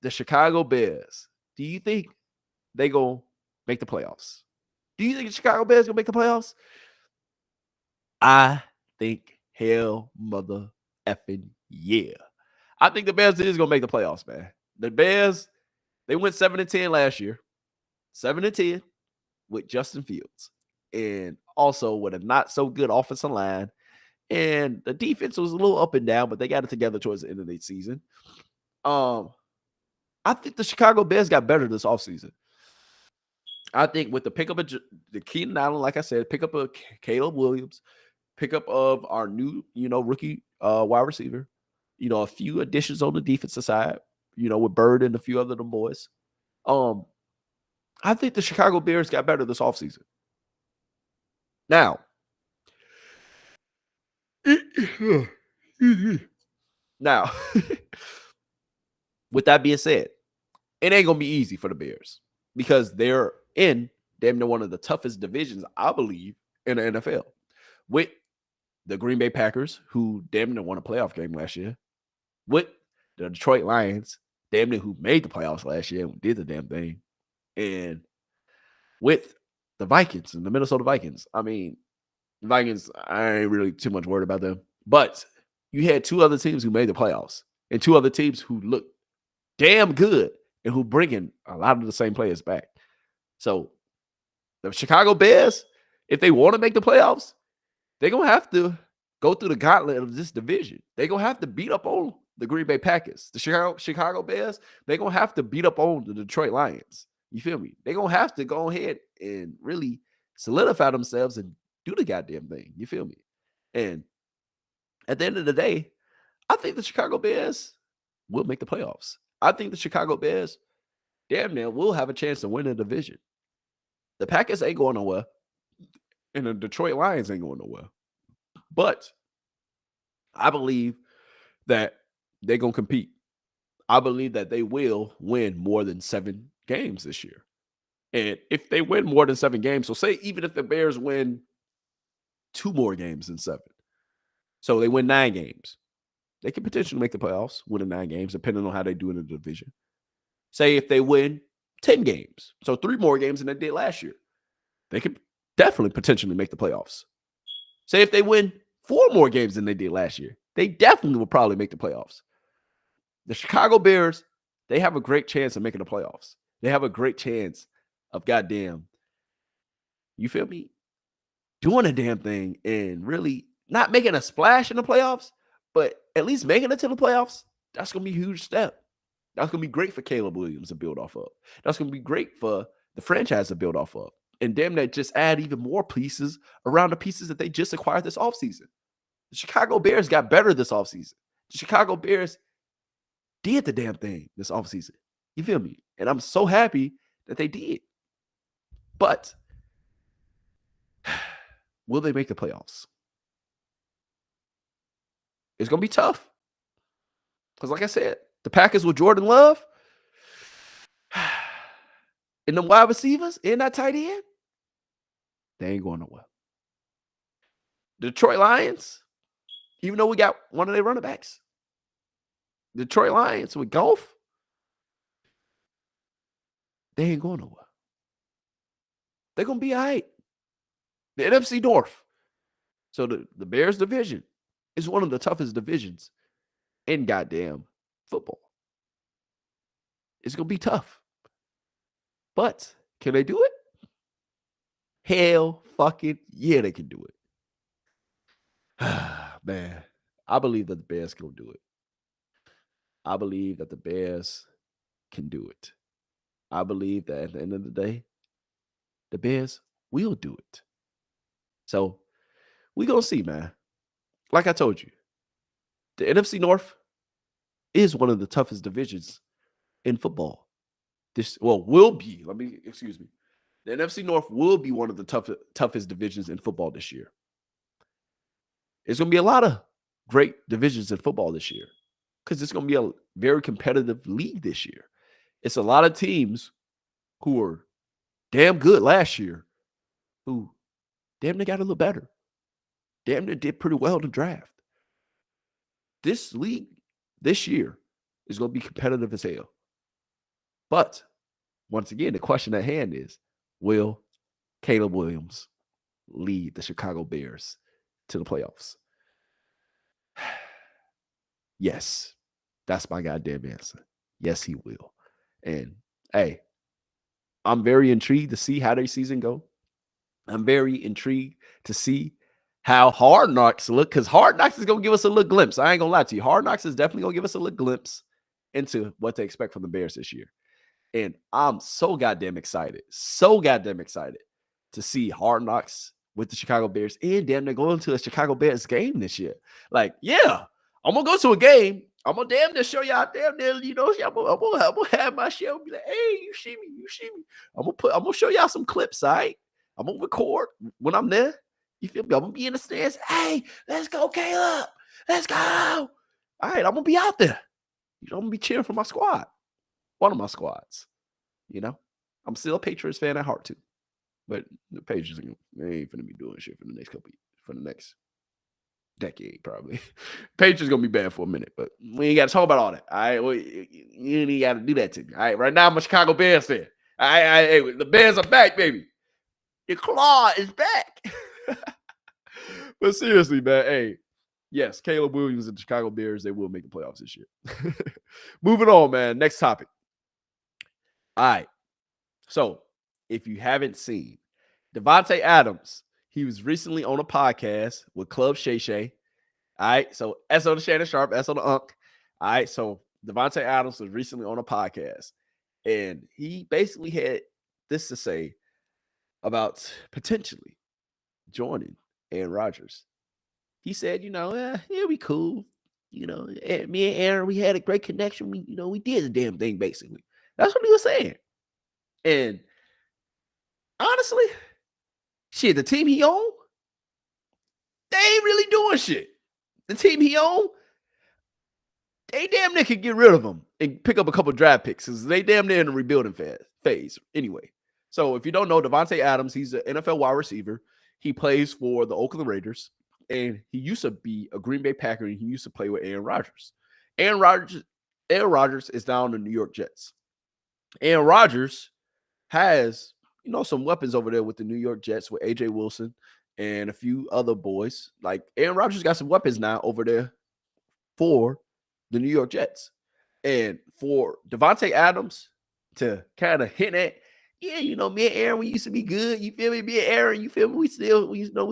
A: the Chicago Bears, do you think they going to make the playoffs? Do you think the Chicago Bears going to make the playoffs? I think hell mother effing yeah. I think the Bears is going to make the playoffs, man. The Bears, they went 7-10 last year. 7-10 with Justin Fields. And also with a not so good offensive line And the defense was a little up and down, but they got it together towards the end of the season. I think the Chicago Bears got better this offseason. I think with the pickup of the Keenan Allen, like I said, pick up a Caleb Williams, pick up of our new, rookie wide receiver, a few additions on the defensive side, with Bird and a few other them boys. I think the Chicago Bears got better this offseason. Now, with that being said, it ain't going to be easy for the Bears because they're in damn near one of the toughest divisions, I believe, in the NFL. With the Green Bay Packers, who damn near won a playoff game last year. With the Detroit Lions, damn near who made the playoffs last year and did the damn thing. And with the Vikings and the Minnesota Vikings. I mean, the Vikings, I ain't really too much worried about them. But you had two other teams who made the playoffs and two other teams who look damn good and who bringing a lot of the same players back. So the Chicago Bears, if they want to make the playoffs, they're going to have to go through the gauntlet of this division. They're going to have to beat up on the Green Bay Packers. The Chicago Bears, they're going to have to beat up on the Detroit Lions. You feel me? They're going to have to go ahead and really solidify themselves and do the goddamn thing. You feel me? And at the end of the day, I think the Chicago Bears will make the playoffs. I think the Chicago Bears, damn near, will have a chance to win the division. The Packers ain't going nowhere, and the Detroit Lions ain't going nowhere. But I believe that they're going to compete. I believe that they will win more than 7 games this year. And if they win more than 7 games, so say even if the Bears win 2 more games than 7, so they win 9 games, they could potentially make the playoffs, winning 9 games, depending on how they do in the division. Say if they win 10 games, so 3 more games than they did last year, they could definitely potentially make the playoffs. Say if they win 4 more games than they did last year, they definitely will probably make the playoffs. The Chicago Bears, they have a great chance of making the playoffs. They have a great chance of goddamn, you feel me, doing a damn thing and really not making a splash in the playoffs, but at least making it to the playoffs. That's going to be a huge step. That's going to be great for Caleb Williams to build off of. That's going to be great for the franchise to build off of. And damn that, just add even more pieces around the pieces that they just acquired this offseason. The Chicago Bears got better this offseason. The Chicago Bears did the damn thing this offseason. You feel me? And I'm so happy that they did. But will they make the playoffs? It's going to be tough. Because like I said, the Packers with Jordan Love and the wide receivers and that tight end, they ain't going nowhere. The Detroit Lions, even though we got one of their running backs, Detroit Lions with Golf, they ain't going nowhere. They're going to be all right. The NFC North. So the Bears division is one of the toughest divisions in goddamn football. It's going to be tough. But can they do it? Hell fucking yeah, they can do it. Man, I believe that the Bears can do it. I believe that the Bears can do it. I believe that at the end of the day, the Bears will do it. So we're going to see, man. Like I told you, the NFC North is one of the toughest divisions in football. Will be. The NFC North will be one of the toughest divisions in football this year. It's going to be a lot of great divisions in football this year because it's going to be a very competitive league this year. It's a lot of teams who were damn good last year who damn near got a little better. Damn near did pretty well in the draft. This league this year is going to be competitive as hell. But once again, the question at hand is, will Caleb Williams lead the Chicago Bears to the playoffs? Yes, that's my goddamn answer. Yes, he will. And hey, I'm very intrigued to see how their season go. I'm very intrigued to see how Hard Knocks look, because Hard Knocks is going to give us a little glimpse. I ain't going to lie to you. Hard Knocks is definitely going to give us a little glimpse into what to expect from the Bears this year. And I'm so goddamn excited to see Hard Knocks with the Chicago Bears, and damn, they're going to a Chicago Bears game this year. Like, yeah, I'm going to go to a game. I'm going to damn near show y'all damn near, you know, I'm going to have my show and be like, hey, you see me. I'm going to show y'all some clips, all right? I'm going to record when I'm there. You feel me? I'm going to be in the stands. Hey, let's go, Caleb. Let's go. All right, I'm going to be out there. You know, I'm going to be cheering for my squad. One of my squads. You know? I'm still a Patriots fan at heart, too. But the Patriots, they ain't finna be doing shit for the next decade, probably. Patriots gonna be bad for a minute, but we ain't got to talk about all that. All right, well, you ain't got to do that to me. All right, right now I'm a Chicago Bears fan. All right, hey, the Bears are back, baby. Your claw is back. But seriously, man, hey, yes, Caleb Williams and the Chicago Bears, they will make the playoffs this year. Moving on, man. Next topic. All right, so if you haven't seen Davonte Adams, he was recently on a podcast with Club Shay Shay. All right. So S on the Shannon Sharp, S on the Unk. All right. So Davonte Adams was recently on a podcast, and he basically had this to say about potentially joining Aaron Rodgers. He said, you know, yeah, we cool. You know, me and Aaron, we had a great connection. We did the damn thing, basically. That's what he was saying. And honestly, shit, the team he owned, they ain't really doing shit. The team he owned, they damn near could get rid of him and pick up a couple draft picks because they damn near in the rebuilding phase anyway. So if you don't know, Davonte Adams, he's an NFL wide receiver. He plays for the Oakland Raiders, and he used to be a Green Bay Packer, and he used to play with Aaron Rodgers. Aaron Rodgers is down the New York Jets. Aaron Rodgers has, you know, some weapons over there with the New York Jets with AJ Wilson and a few other boys. Like Aaron Rodgers got some weapons now over there for the New York Jets. And for Davonte Adams to kind of hint at, yeah, you know, me and Aaron, we used to be good. You feel me? Me and Aaron, you feel me? We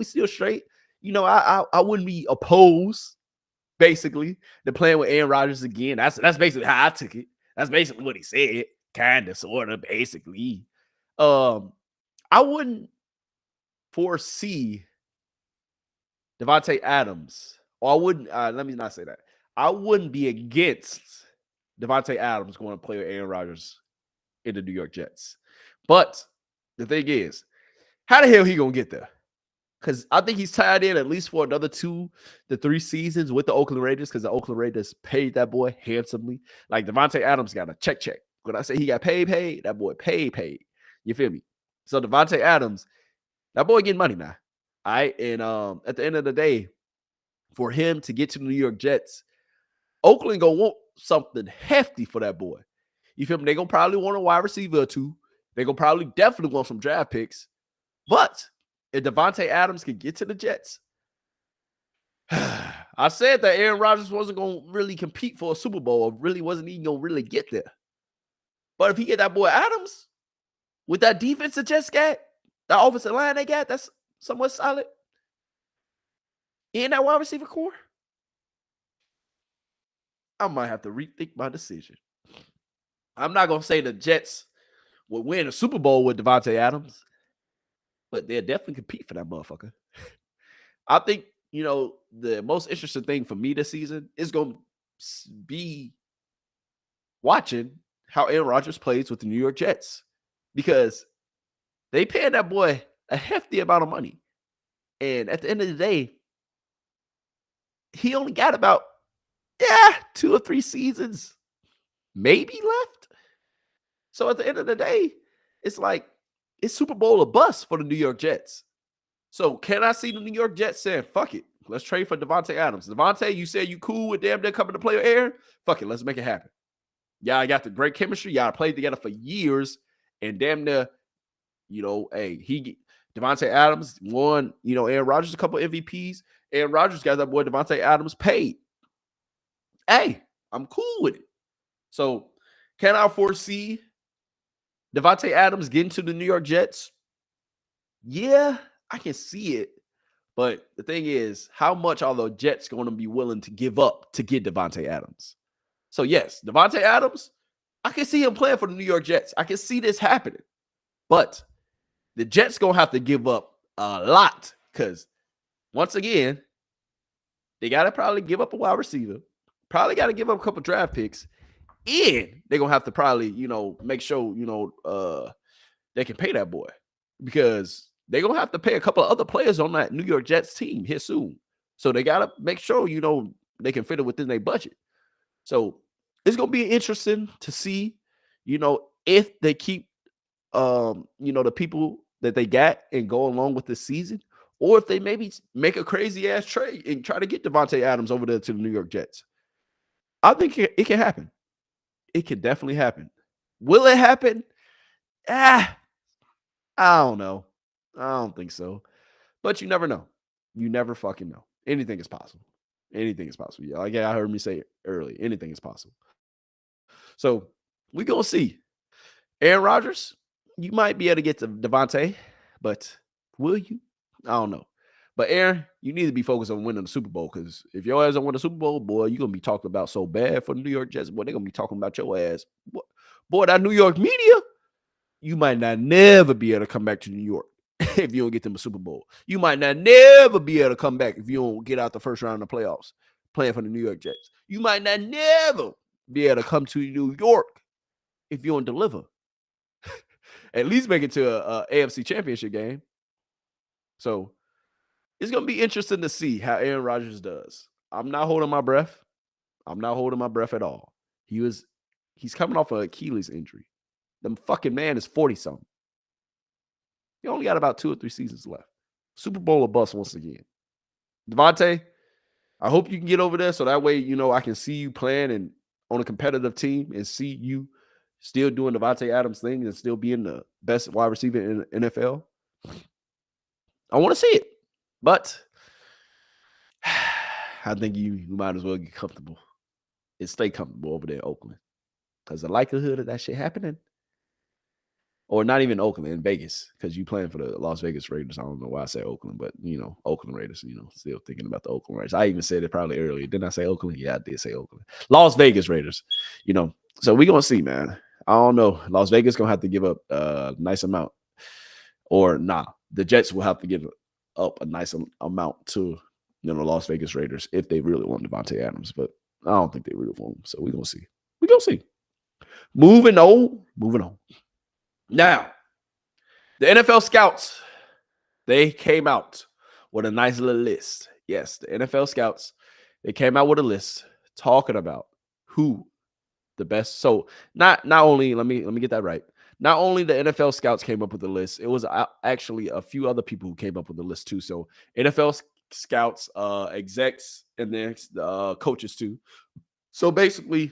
A: still straight. You know, I wouldn't be opposed, basically, to playing with Aaron Rodgers again. That's basically how I took it. That's basically what he said. Kind of, sort of, basically. I wouldn't foresee Davonte Adams, or I wouldn't, let me not say that. I wouldn't be against Davonte Adams going to play with Aaron Rodgers in the New York Jets. But the thing is, how the hell he going to get there? Because I think he's tied in at least for another 2 to 3 seasons with the Oakland Raiders, because the Oakland Raiders paid that boy handsomely. Like Davonte Adams got a check. When I say he got paid, that boy paid. You feel me? So Davonte Adams, that boy getting money now. All right. And at the end of the day, for him to get to the New York Jets, Oakland gonna want something hefty for that boy. You feel me? They're gonna probably want a wide receiver or 2. They're gonna probably definitely want some draft picks. But if Davonte Adams can get to the Jets, I said that Aaron Rodgers wasn't gonna really compete for a Super Bowl, or really wasn't even gonna really get there. But if he get that boy Adams with that defense the Jets got, that offensive line they got, that's somewhat solid. In that wide receiver core, I might have to rethink my decision. I'm not going to say the Jets would win a Super Bowl with Davonte Adams, but they'll definitely compete for that motherfucker. I think, you know, the most interesting thing for me this season is going to be watching how Aaron Rodgers plays with the New York Jets, because they paying that boy a hefty amount of money. And at the end of the day, he only got about 2 or 3 seasons maybe left. So at the end of the day, it's like it's Super Bowl or bust for the New York Jets. So can I see the New York Jets saying, fuck it, let's trade for Davonte Adams? Davonte, you said you cool with damn near coming to play with Aaron? Fuck it, let's make it happen. Y'all got the great chemistry. Y'all played together for years, and damn near, you know, hey, Davonte Adams won, you know, Aaron Rodgers a couple MVPs. Aaron Rodgers got that boy Davonte Adams paid. Hey, I'm cool with it. So can I foresee Davonte Adams getting to the New York Jets? Yeah, I can see it. But the thing is, how much are the Jets going to be willing to give up to get Davonte Adams? So, yes, Davonte Adams, I can see him playing for the New York Jets. I can see this happening. But the Jets going to have to give up a lot because, once again, they got to probably give up a wide receiver, probably got to give up a couple draft picks, and they're going to have to probably, make sure, they can pay that boy because they're going to have to pay a couple of other players on that New York Jets team here soon. So they got to make sure, they can fit it within their budget. So it's going to be interesting to see, if they keep, the people that they got and go along with the season, or if they maybe make a crazy ass trade and try to get Davonte Adams over there to the New York Jets. I think it can happen. It can definitely happen. Will it happen? I don't know. I don't think so. But you never know. You never fucking know. Anything is possible. Anything is possible. Yeah, like I heard me say it earlier. Anything is possible. So we're going to see. Aaron Rodgers, you might be able to get to Davonte, but will you? I don't know. But Aaron, you need to be focused on winning the Super Bowl because if your ass don't win the Super Bowl, boy, you're going to be talked about so bad for the New York Jets. Boy, they're going to be talking about your ass. Boy, that New York media, you might not never be able to come back to New York if you don't get them a Super Bowl. You might not never be able to come back if you don't get out the first round of the playoffs playing for the New York Jets. You might not never be able to come to New York if you don't deliver. At least make it to a AFC Championship game. So it's going to be interesting to see how Aaron Rodgers does. I'm not holding my breath. I'm not holding my breath at all. He's coming off an Achilles injury. The fucking man is 40-something. He only got about 2 or 3 seasons left. Super Bowl or bust once again. Davonte, I hope you can get over there so that way, I can see you playing and on a competitive team and see you still doing Davonte Adams thing and still being the best wide receiver in the NFL. I want to see it. But I think you might as well get comfortable and stay comfortable over there in Oakland. Because the likelihood of that shit happening, or not even Oakland, in Vegas, because you playing for the Las Vegas Raiders. I don't know why I say Oakland, but, Oakland Raiders, still thinking about the Oakland Raiders. I even said it probably earlier. Didn't I say Oakland? Yeah, I did say Oakland. Las Vegas Raiders, So we're going to see, man. I don't know. Las Vegas going to have to give up a nice amount. Or the Jets will have to give up a nice amount to, Las Vegas Raiders if they really want Davonte Adams. But I don't think they really want him. So we're going to see. We're going to see. Moving on. Now, the NFL scouts, they came out with a nice little list. Yes, the NFL scouts, they came out with a list talking about who the best. So not only, let me get that right. Not only the NFL scouts came up with the list, it was actually a few other people who came up with the list too. So NFL scouts, execs, and then coaches too. So basically,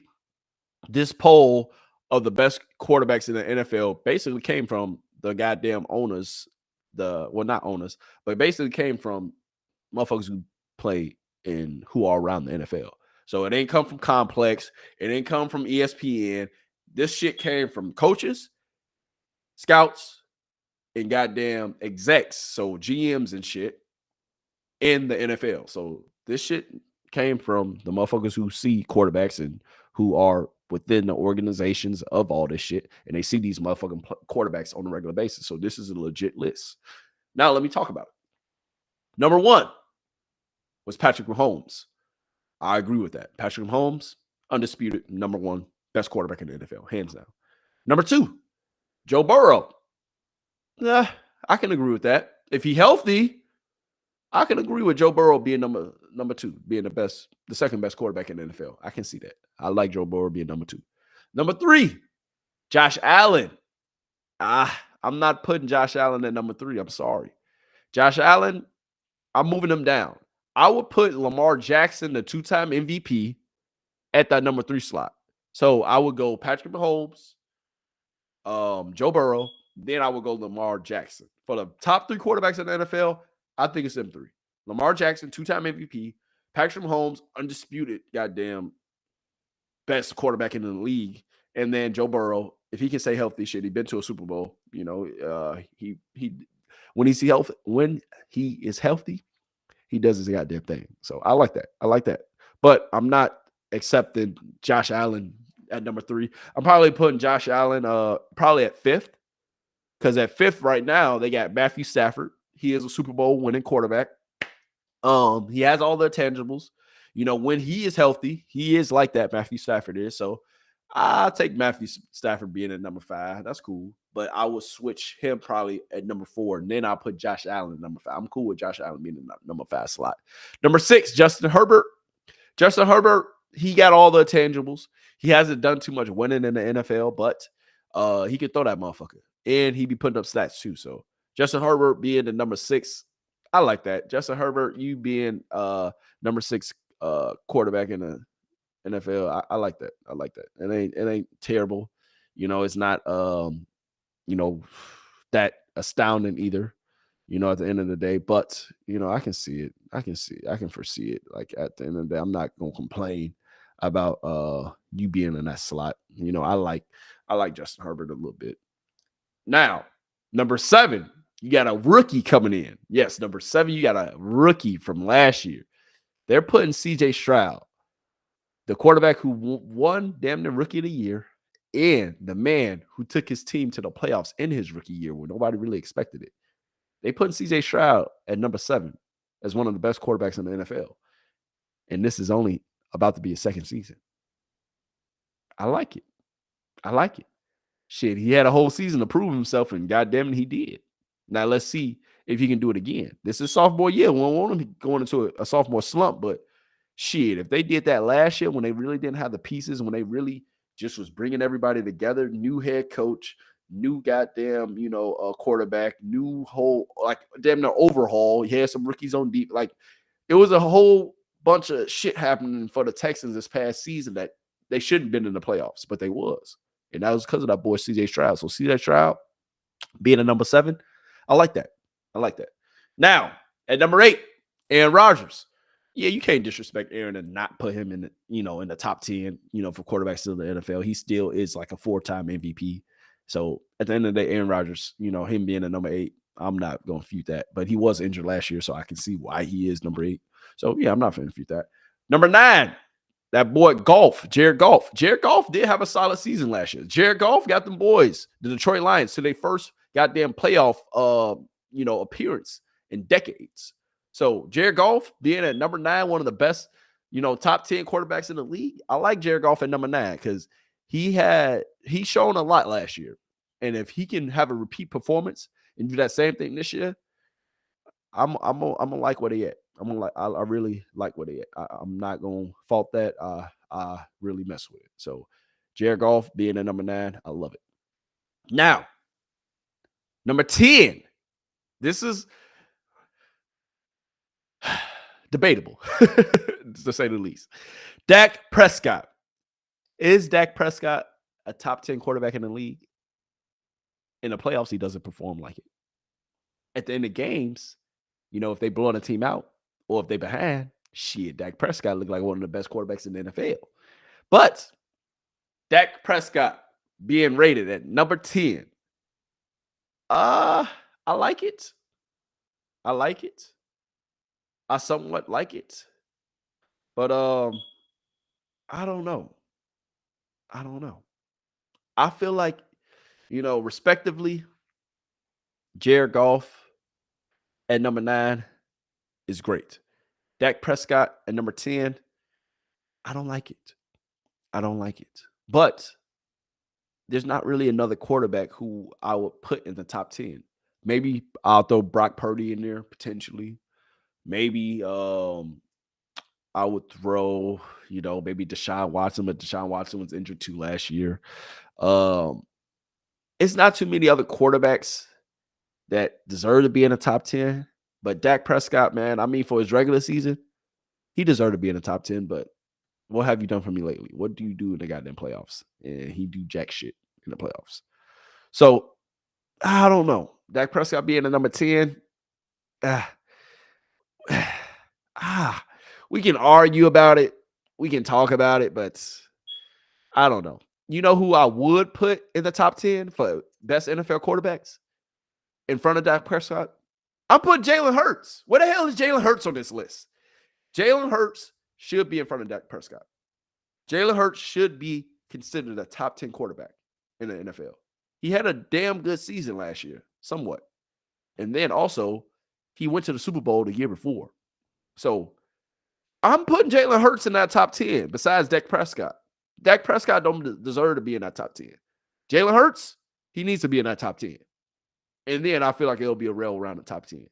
A: this poll of the best quarterbacks in the NFL basically came from the goddamn owners, not owners, but basically came from motherfuckers who play and who are around the NFL. So it ain't come from Complex. It ain't come from ESPN. This shit came from coaches, scouts, and goddamn execs, so GMs and shit in the NFL. So this shit came from the motherfuckers who see quarterbacks and who are within the organizations of all this shit, and they see these motherfucking quarterbacks on a regular basis. So this is a legit list. Now let me talk about it. Number 1 was Patrick Mahomes. I agree with that. Patrick Mahomes, undisputed, number 1, best quarterback in the NFL, hands down. Number 2, Joe Burrow. I can agree with that. If he's healthy, I can agree with Joe Burrow being number 2, being the second best quarterback in the NFL. I can see that. I like Joe Burrow being number 2. Number 3, Josh Allen. I'm not putting Josh Allen at number 3. I'm sorry. Josh Allen, I'm moving him down. I would put Lamar Jackson, the 2-time MVP, at that number 3 slot. So I would go Patrick Mahomes, Joe Burrow, then I would go Lamar Jackson. For the top 3 quarterbacks in the NFL, I think it's them 3. Lamar Jackson, 2-time MVP, Patrick Mahomes, undisputed goddamn best quarterback in the league, and then Joe Burrow, if he can stay healthy, shit, he's been to a Super Bowl. He when he is healthy, He does his goddamn thing. So I like that. I like that. But I'm not accepting Josh Allen at number 3. I'm probably putting Josh Allen probably at 5th. Because at 5th right now, they got Matthew Stafford. He is a Super Bowl winning quarterback. He has all the tangibles. You know, when he is healthy, he is like that. Matthew Stafford is. So I'll take Matthew Stafford being at number 5. That's cool. But I will switch him probably at number 4. And then I'll put Josh Allen at number 5. I'm cool with Josh Allen being in the number 5 slot. Number 6, Justin Herbert. Justin Herbert, he got all the tangibles. He hasn't done too much winning in the NFL, but he can throw that motherfucker. And he be putting up stats too. So Justin Herbert being the number 6, I like that. Justin Herbert, you being number 6 quarterback in the NFL, I like that. I like that. It ain't terrible. You know, it's not you know, that astounding either. You know, at the end of the day, but you know, I can see it. I can foresee it. Like at the end of the day, I'm not gonna complain about you being in that slot. You know, I like Justin Herbert a little bit. Now, number 7, you got a rookie coming in. Yes, number 7, you got a rookie from last year. They're putting CJ Stroud, the quarterback who won damn near rookie of the year, and the man who took his team to the playoffs in his rookie year when nobody really expected it. They put CJ Stroud at number 7 as one of the best quarterbacks in the NFL. And this is only about to be his second season. I like it. I like it. Shit, he had a whole season to prove himself, and goddamn it, he did. Now let's see if he can do it again. This is sophomore year. We don't want him going into a sophomore slump, but shit, if they did that last year when they really didn't have the pieces, when they really just was bringing everybody together, new head coach, new goddamn, you know, quarterback, new whole, like damn near overhaul. He had some rookies on deep. Like it was a whole bunch of shit happening for the Texans this past season that they shouldn't have been in the playoffs, but they was. And that was because of that boy CJ Stroud. So CJ Stroud being a number 7, I like that. I like that. Now, at number 8, Aaron Rodgers. Yeah, you can't disrespect Aaron and not put him in the, you know, in the top 10, you know, for quarterbacks in the NFL. He still is like a 4-time MVP. So at the end of the day, Aaron Rodgers, you know, him being a number 8, I'm not going to feud that. But he was injured last year, so I can see why he is number 8. So, yeah, I'm not going to feud that. Number 9, that boy Jared Goff. Jared Goff did have a solid season last year. Jared Goff got them boys, the Detroit Lions, to their first goddamn playoff, you know, appearance in decades. So Jared Goff being at number 9, one of the best, you know, top 10 quarterbacks in the league. I like Jared Goff at number 9 because he's shown a lot last year. And if he can have a repeat performance and do that same thing this year, I'm gonna like where they at. I really like where they at. I'm not gonna fault that. I really mess with it. So Jared Goff being at number 9, I love it. Now, number 10. This is debatable, to say the least. Dak Prescott. Is Dak Prescott a top 10 quarterback in the league? In the playoffs, he doesn't perform like it. At the end of games, you know, if they blow a team out or if they behind, shit, Dak Prescott looked like one of the best quarterbacks in the NFL. But Dak Prescott being rated at number 10. I like it. I like it. I somewhat like it. But I don't know. I feel like, you know, respectively, Jared Goff at number 9 is great. Dak Prescott at number 10, I don't like it. But there's not really another quarterback who I would put in the top 10. Maybe I'll throw Brock Purdy in there potentially. Maybe I would throw, you know, maybe Deshaun Watson, but Deshaun Watson was injured too last year. It's not too many other quarterbacks that deserve to be in the top 10. But Dak Prescott, man, I mean, for his regular season, he deserved to be in the top 10. But what have you done for me lately? What do you do in the goddamn playoffs? And he do jack shit in the playoffs. So, I don't know. Dak Prescott being the number 10, we can argue about it. We can talk about it, but I don't know. You know who I would put in the top 10 for best NFL quarterbacks in front of Dak Prescott? I'm putting Jalen Hurts. Where the hell is Jalen Hurts on this list? Jalen Hurts should be in front of Dak Prescott. Jalen Hurts should be considered a top 10 quarterback in the NFL. He had a damn good season last year, somewhat. And then also, he went to the Super Bowl the year before. So I'm putting Jalen Hurts in that top 10 besides Dak Prescott. Dak Prescott don't deserve to be in that top 10. Jalen Hurts, he needs to be in that top 10. And then I feel like it'll be a rail around the top 10.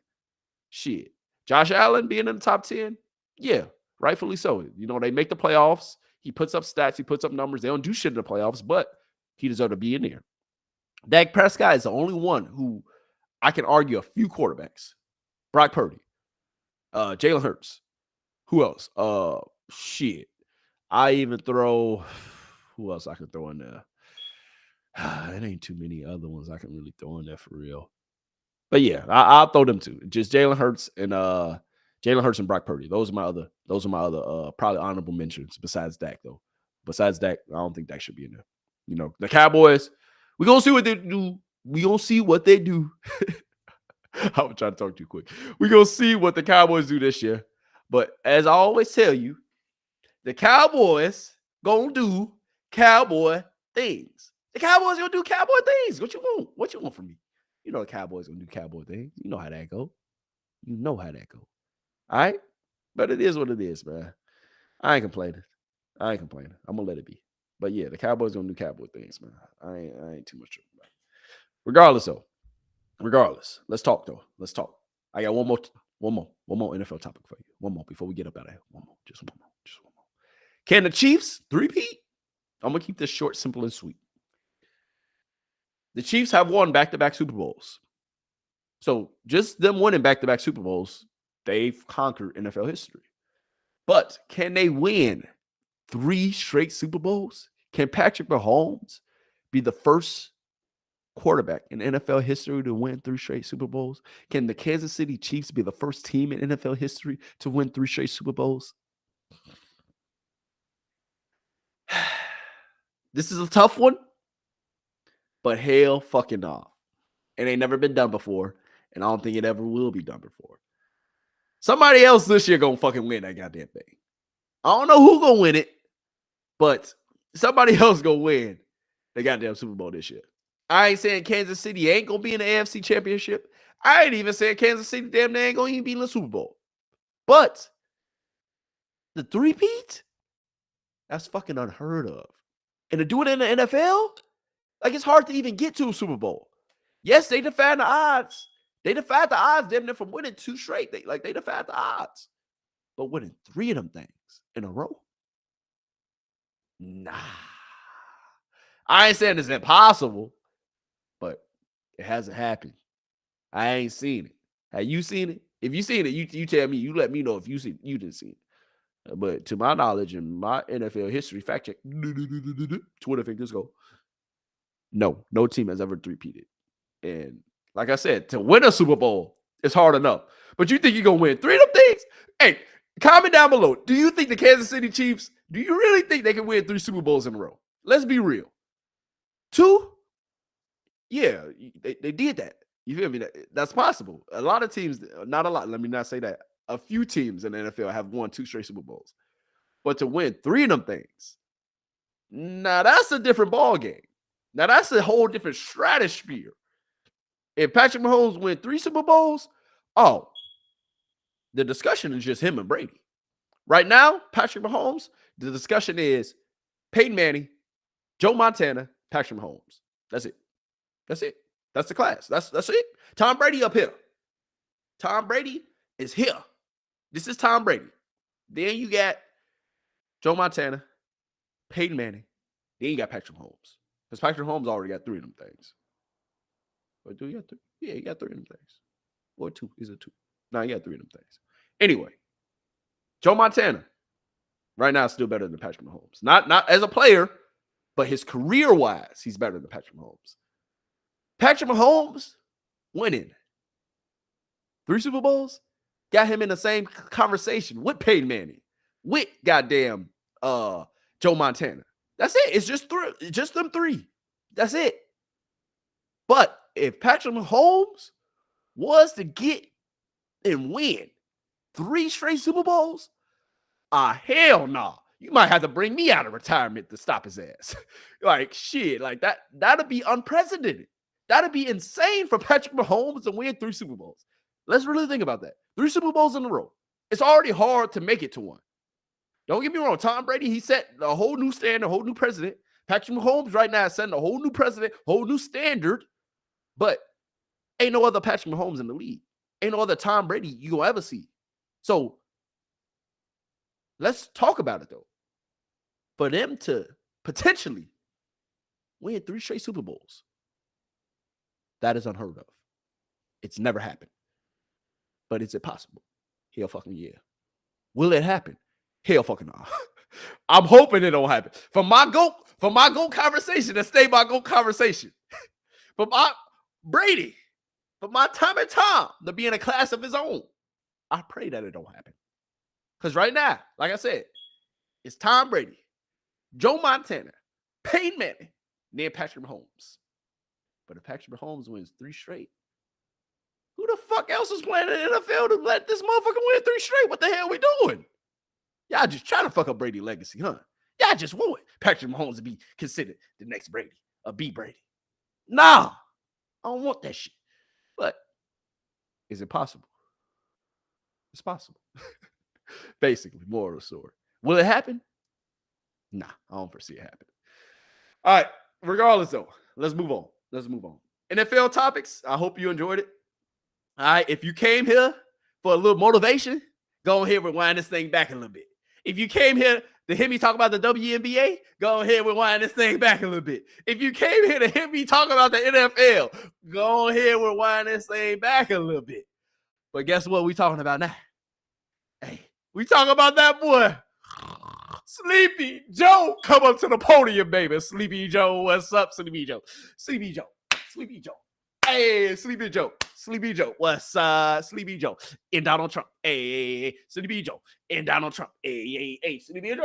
A: Shit. Josh Allen being in the top 10? Yeah, rightfully so. You know, they make the playoffs. He puts up stats. He puts up numbers. They don't do shit in the playoffs, but he deserves to be in there. Dak Prescott is the only one who I can argue a few quarterbacks. Brock Purdy. Jalen Hurts. Who else? Shit. I even throw... Who else I can throw in there? It ain't too many other ones I can really throw in there for real. But yeah, I'll throw them too. Just Jalen Hurts and Brock Purdy. Those are my other probably honorable mentions besides Dak, though. Besides Dak, I don't think Dak should be in there. You know, the Cowboys, we're gonna see what they do. We're gonna see what they do. I'm trying to talk too quick. We're gonna see what the Cowboys do this year. But as I always tell you, the Cowboys gonna do cowboy things. The Cowboys gonna do cowboy things. What you want? What you want from me? You know the Cowboys gonna do cowboy things. You know how that go. You know how that go. All right? But it is what it is, man. I ain't complaining. I'm gonna let it be. But yeah, the Cowboys gonna do cowboy things, man. I ain't too much about it. Regardless, let's talk though. Let's talk. I got one more NFL topic for you. One more before we get up out of here. Just one more. Can the Chiefs three-peat? I'm gonna keep this short, simple, and sweet. The Chiefs have won back-to-back Super Bowls. So just them winning back-to-back Super Bowls, they've conquered NFL history. But can they win 3 straight Super Bowls? Can Patrick Mahomes be the first quarterback in NFL history to win 3 straight Super Bowls? Can the Kansas City Chiefs be the first team in NFL history to win 3 straight Super Bowls? This is a tough one, but hell fucking no. It ain't never been done before, and I don't think it ever will be done before. Somebody else this year gonna fucking win that goddamn thing. I don't know who gonna win it, but somebody else gonna win the goddamn Super Bowl this year. I ain't saying Kansas City ain't gonna be in the AFC Championship. I ain't even saying Kansas City damn near ain't gonna even be in the Super Bowl. But the three-peat, that's fucking unheard of. And to do it in the NFL, like it's hard to even get to a Super Bowl. Yes, they defied the odds. They defied the odds, damn near, from winning 2 straight. They defied the odds. But winning 3 of them things in a row? Nah. I ain't saying it's impossible, but it hasn't happened. I ain't seen it. Have you seen it? If you seen it, you tell me. You let me know if you didn't see it. But to my knowledge and my NFL history, fact check, Twitter fingers go. No team has ever three-peated. And like I said, to win a Super Bowl, it's hard enough. But you think you're going to win 3 of them things? Hey, comment down below. Do you think the Kansas City Chiefs, do you really think they can win 3 Super Bowls in a row? Let's be real. 2? Yeah, they did that. You feel me? That's possible. A lot of teams, not a lot, let me not say that. A few teams in the NFL have won 2 straight Super Bowls. But to win 3 of them things, now that's a different ball game. Now that's a whole different stratosphere. If Patrick Mahomes win 3 Super Bowls, the discussion is just him and Brady. Right now, Patrick Mahomes, the discussion is Peyton Manning, Joe Montana, Patrick Mahomes. That's it. That's the class. That's it. Tom Brady up here. Tom Brady is here. This is Tom Brady. Then you got Joe Montana, Peyton Manning. Then you got Patrick Mahomes. Because Patrick Mahomes already got 3 of them things. Or do you got 3? Yeah, he got 3 of them things. Or 2. Is it 2? No, he got 3 of them things. Anyway, Joe Montana right now is still better than Patrick Mahomes. Not as a player, but his career-wise, he's better than Patrick Mahomes. Patrick Mahomes winning 3 Super Bowls got him in the same conversation with Peyton Manning, with goddamn Joe Montana. That's it. It's just them 3. That's it. But if Patrick Mahomes was to get and win 3 straight Super Bowls? Hell nah. You might have to bring me out of retirement to stop his ass. Like, shit, like that'd be unprecedented. That'd be insane for Patrick Mahomes to win 3 Super Bowls. Let's really think about that. 3 Super Bowls in a row. It's already hard to make it to one. Don't get me wrong. Tom Brady, he set a whole new standard, a whole new precedent. Patrick Mahomes right now is setting a whole new precedent, whole new standard. But ain't no other Patrick Mahomes in the league. Ain't no other Tom Brady you gonna ever see. So let's talk about it though. For them to potentially win 3 straight Super Bowls, that is unheard of. It's never happened. But is it possible? Hell fucking yeah. Will it happen? Hell fucking no. I'm hoping it don't happen. For my GOAT conversation, to stay my GOAT conversation. For my Brady, for my Tom to be in a class of his own, I pray that it don't happen. Because right now, like I said, it's Tom Brady, Joe Montana, Peyton Manning, and then Patrick Mahomes. But if Patrick Mahomes wins 3 straight, who the fuck else is playing in the NFL to let this motherfucker win 3 straight? What the hell we doing? Y'all just trying to fuck up Brady legacy, huh? Y'all just want Patrick Mahomes to be considered the next Brady, or B Brady. Nah, I don't want that shit. But is it possible? It's possible. Basically, moral of the story. Will it happen? Nah, I don't foresee it happening. All right, regardless though, let's move on. NFL topics, I hope you enjoyed it. All right, if you came here for a little motivation, go ahead and rewind this thing back a little bit. If you came here to hear me talk about the WNBA, go ahead and rewind this thing back a little bit. If you came here to hear me talk about the NFL, go ahead and rewind this thing back a little bit. But guess what we talking about now? Hey, we talking about that boy, Sleepy Joe. Come up to the podium, baby. Sleepy Joe, what's up, Sleepy Joe? Sleepy Joe. Hey, Sleepy Joe. What's up, Sleepy Joe? And Donald Trump. Hey, Sleepy Joe. And Donald Trump. Hey, Sleepy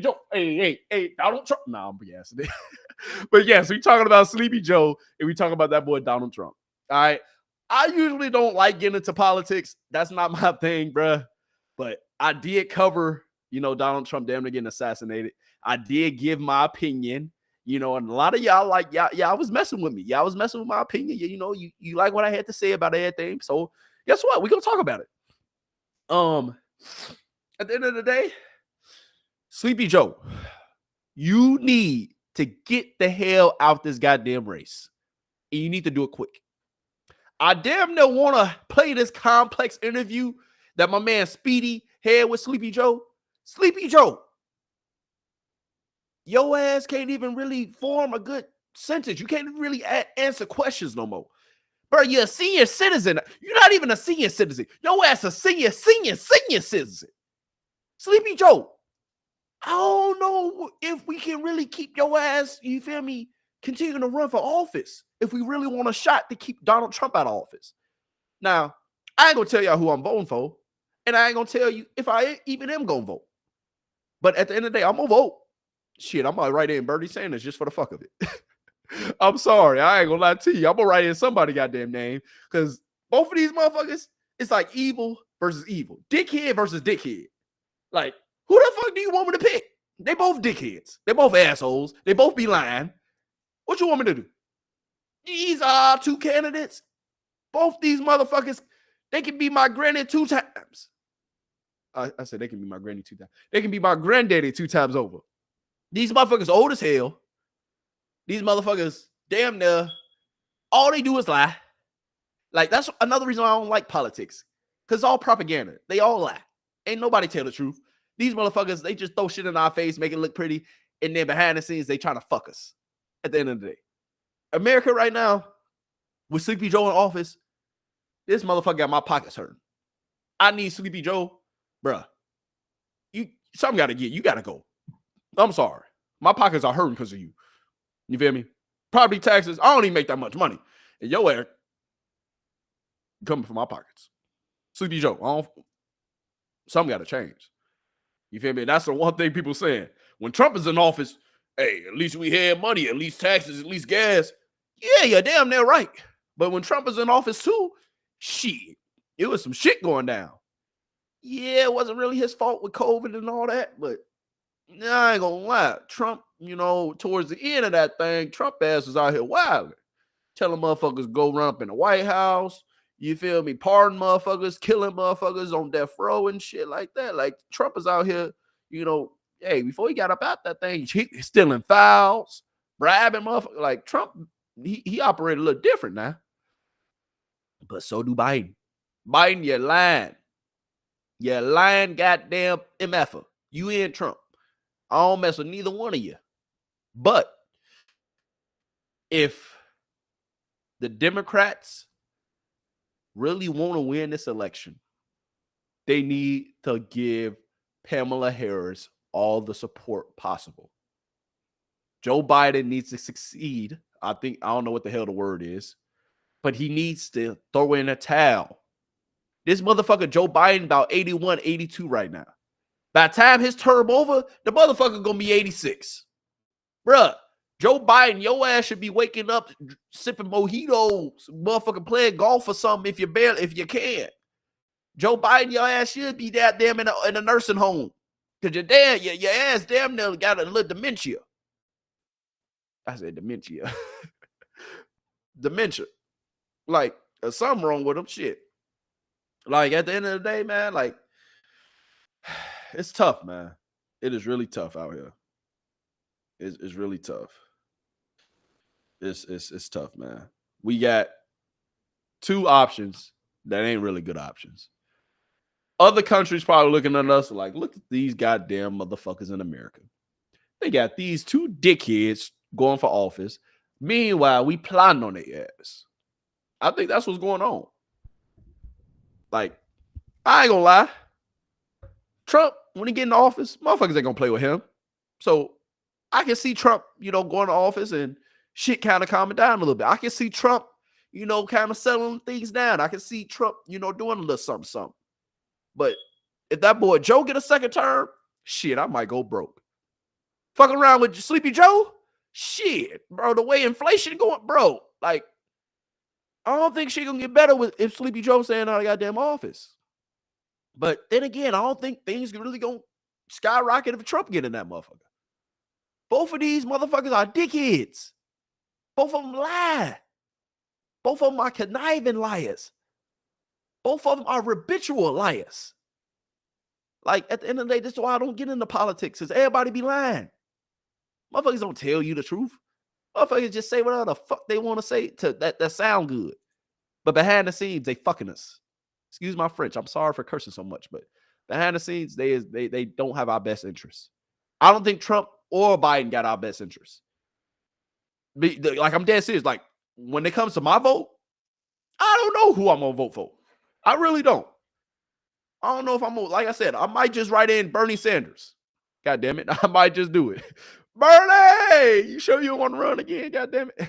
A: Joe. Hey, Donald Trump. Nah, I'm BSing it. But yes, we talking about Sleepy Joe, and we talking about that boy Donald Trump. All right. I usually don't like getting into politics. That's not my thing, bruh. But I did cover, Donald Trump damn near getting assassinated. I did give my opinion. And a lot of y'all y'all was messing with me. Y'all was messing with my opinion. You like what I had to say about everything. So guess what? We're going to talk about it. At the end of the day, Sleepy Joe, you need to get the hell out this goddamn race. And you need to do it quick. I damn near want to play this complex interview that my man Speedy had with Sleepy Joe. Sleepy Joe, your ass can't even really form a good sentence. You can't really answer questions no more. Bro, you're a senior citizen. You're not even a senior citizen. Your ass a senior citizen. Sleepy Joe, I don't know if we can really keep your ass, you feel me, continuing to run for office if we really want a shot to keep Donald Trump out of office. Now, I ain't going to tell y'all who I'm voting for, and I ain't going to tell you if I even am going to vote. But at the end of the day, I'm going to vote. Shit, I'm going to write in Bernie Sanders just for the fuck of it. I'm sorry. I ain't going to lie to you. I'm going to write in somebody goddamn name because both of these motherfuckers, it's like evil versus evil. Dickhead versus dickhead. Like, who the fuck do you want me to pick? They both dickheads. They both assholes. They both be lying. What you want me to do? These are 2 candidates. Both these motherfuckers, they can be my granny 2 times. I said they can be my granny 2 times. They can be my granddaddy 2 times over. These motherfuckers old as hell. These motherfuckers, damn near, all they do is lie. Like, that's another reason why I don't like politics. Because it's all propaganda. They all lie. Ain't nobody tell the truth. These motherfuckers, they just throw shit in our face, make it look pretty, and then behind the scenes, they trying to fuck us at the end of the day. America right now, with Sleepy Joe in office, this motherfucker got my pockets hurting. I need Sleepy Joe, bruh. Something got to get. You got to go. I'm sorry. My pockets are hurting because of you. You feel me? Property taxes, I don't even make that much money. And your ass coming from my pockets. Sleepy Joe, something got to change. You feel me? That's the one thing people saying. When Trump is in office, hey, at least we had money, at least taxes, at least gas. Yeah, you're damn near right. But when Trump is in office too, shit. it was some shit going down. Yeah, it wasn't really his fault with COVID and all that, but I ain't gonna lie. Trump, towards the end of that thing, Trump ass was out here wilding. Telling motherfuckers go run up in the White House. You feel me? Pardon motherfuckers, killing motherfuckers on death row and shit like that. Like Trump is out here, hey, before he got up out that thing, he stealing fouls, bribing motherfuckers. Like Trump, he operated a little different now. But so do Biden. Biden, you're lying. You're lying goddamn MFer. You and Trump. I don't mess with neither one of you. But if the Democrats really want to win this election, they need to give Kamala Harris all the support possible. Joe Biden needs to succeed. I don't know what the hell the word is, but he needs to throw in a towel. This motherfucker Joe Biden about 81, 82 right now. By the time his term over, the motherfucker gonna be 86. Bruh, Joe Biden, your ass should be waking up, sipping mojitos, motherfucking playing golf or something if you can. Joe Biden, your ass should be that damn in a nursing home. Because your ass damn near got a little dementia. I said dementia. Dementia. Like, there's something wrong with him. Shit. Like, at the end of the day, man, like, it's tough, man. It is really tough out here. It's really tough. It's tough, man. We got two options that ain't really good options. Other countries probably looking at us like, look at these goddamn motherfuckers in America. They got these two dickheads going for office. Meanwhile, we plotting on their ass. I think that's what's going on. Like, I ain't gonna lie. Trump, when he get in office, motherfuckers ain't gonna play with him. So I can see Trump, going to office and shit kind of calming down a little bit. I can see Trump, kind of settling things down. I can see Trump, doing a little something. But if that boy Joe get a second term, shit, I might go broke. Fucking around with Sleepy Joe? Shit, bro, the way inflation going, bro. Like, I don't think shit gonna get better if Sleepy Joe staying out of goddamn office. But then again, I don't think things really gonna skyrocket if Trump get in that motherfucker. Both of these motherfuckers are dickheads. Both of them lie. Both of them are conniving liars. Both of them are habitual liars. Like, at the end of the day, this is why I don't get into politics, because everybody be lying. Motherfuckers don't tell you the truth. Motherfuckers just say whatever the fuck they want to say that sound good. But behind the scenes, they fucking us. Excuse my French. I'm sorry for cursing so much, but behind the scenes, they don't have our best interests. I don't think Trump or Biden got our best interests. Like, I'm dead serious. Like, when it comes to my vote, I don't know who I'm gonna vote for. I really don't. I don't know if I'm gonna, like I said, I might just write in Bernie Sanders. God damn it. I might just do it. Bernie, you sure you don't want to run again? God damn it.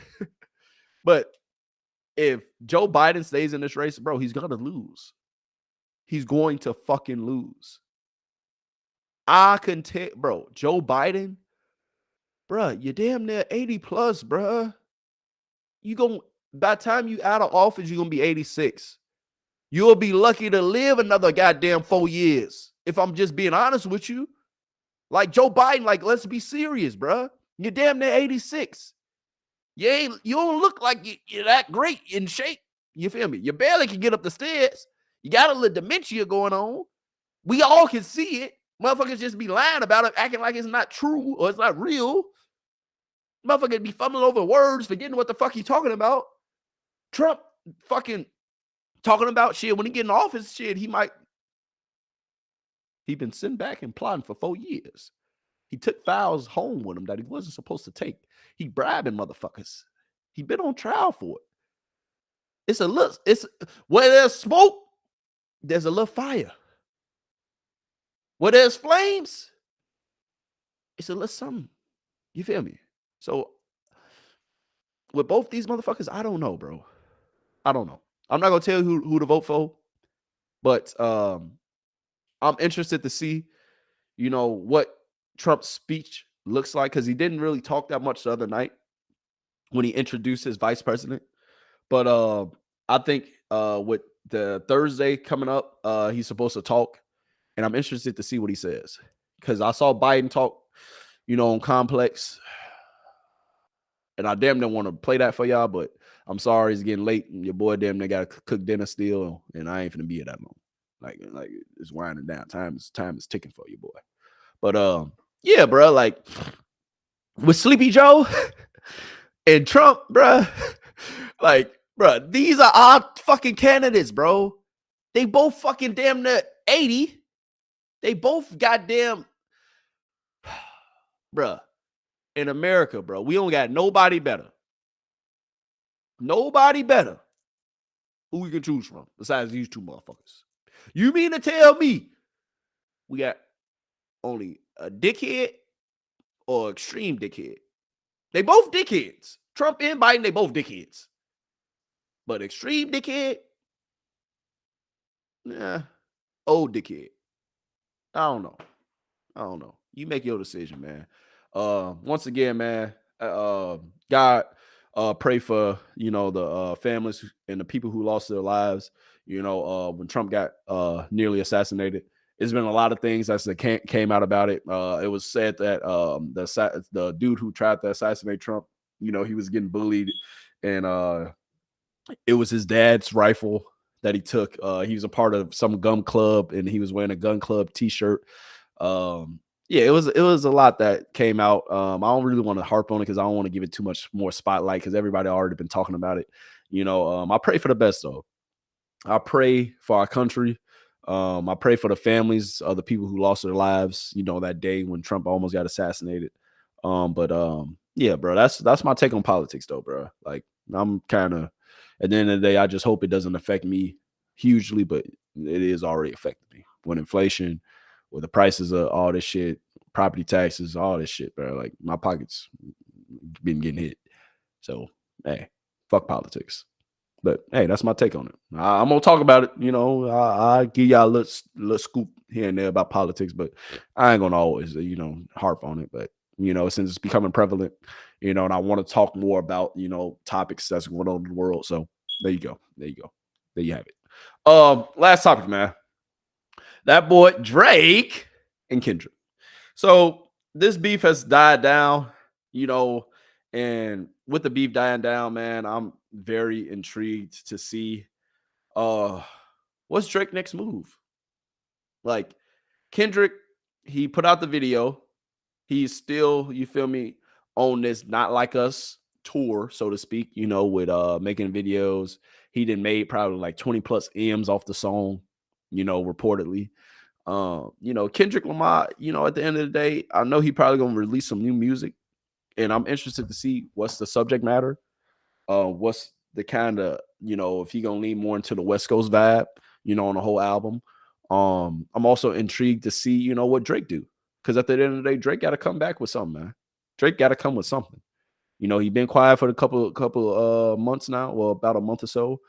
A: But if Joe Biden stays in this race, bro, he's gonna lose. He's going to fucking lose. I can tell, bro, Joe Biden, bro, you're damn near 80 plus, bro. By the time you out of office, you're gonna be 86. You'll be lucky to live another goddamn 4 years. If I'm just being honest with you. Like Joe Biden, like, let's be serious, bro. You're damn near 86. You don't look like you're that great in shape. You feel me? You barely can get up the stairs. You got a little dementia going on. We all can see it. Motherfuckers just be lying about it, acting like it's not true or it's not real. Motherfuckers be fumbling over words, forgetting what the fuck he's talking about. Trump fucking talking about shit when he get in office, shit, he been sitting back and plotting for 4 years. He took files home with him that he wasn't supposed to take. He bribing motherfuckers. He been on trial for it. Where there's smoke, there's a little fire. Where there's flames, it's a little something. You feel me? So with both these motherfuckers, I don't know, bro. I don't know. I'm not gonna tell you who to vote for, but I'm interested to see, what Trump's speech looks like, because he didn't really talk that much the other night when he introduced his vice president. But I think with the Thursday coming up, he's supposed to talk, and I'm interested to see what he says because I saw Biden talk, on Complex, and I damn near want to play that for y'all, but I'm sorry it's getting late, and your boy damn near got to cook dinner still, and I ain't finna be here that long. Like it's winding down. Time is ticking for you, boy. But yeah, bro, like with Sleepy Joe and Trump, bro, like, bro, these are our fucking candidates, bro. They both fucking damn near 80. They both goddamn, bro. In America, bro, we don't got nobody better. Nobody better who we can choose from besides these two motherfuckers. You mean to tell me we got only a dickhead or extreme dickhead? They both dickheads. Trump and Biden, they both dickheads. But extreme dickhead, old dickhead. I don't know. You make your decision, man. Once again, man, God, pray for the families and the people who lost their lives. When Trump got nearly assassinated, there's been a lot of things that came out about it. It was said that the dude who tried to assassinate Trump, he was getting bullied, and it was his dad's rifle that he took. He was a part of some gun club, and he was wearing a gun club T-shirt. Yeah, it was a lot that came out. I don't really want to harp on it because I don't want to give it too much more spotlight because everybody already been talking about it. I pray for the best though. I pray for our country. I pray for the families of the people who lost their lives, that day when Trump almost got assassinated. Yeah, bro, that's my take on politics though, bro. Like I'm kind of, at the end of the day, I just hope it doesn't affect me hugely, but it is already affecting me. When inflation, with the prices of all this shit, property taxes, all this shit, bro. Like my pockets been getting hit. So, hey, fuck politics. But hey, that's my take on it. I'm gonna talk about it. I give y'all a little scoop here and there about politics, but I ain't gonna always, harp on it. But since it's becoming prevalent, and I want to talk more about topics that's going on in the world. So there you go. There you have it. Last topic, man. That boy Drake and Kendrick. So this beef has died down, and with the beef dying down, man, I'm very intrigued to see what's Drake's next move. Like Kendrick, he put out the video. He's still, you feel me, on this Not Like Us tour, so to speak, with making videos. He done made probably like 20 plus M's off the song, reportedly. Kendrick Lamar, at the end of the day, I know he probably gonna release some new music, and I'm interested to see what's the subject matter. What's the kind of, if he gonna lean more into the West Coast vibe, on the whole album. I'm also intrigued to see, what Drake do. Because at the end of the day, Drake gotta come back with something, man. Drake gotta come with something. He's been quiet for a couple months now, well, about a month or so.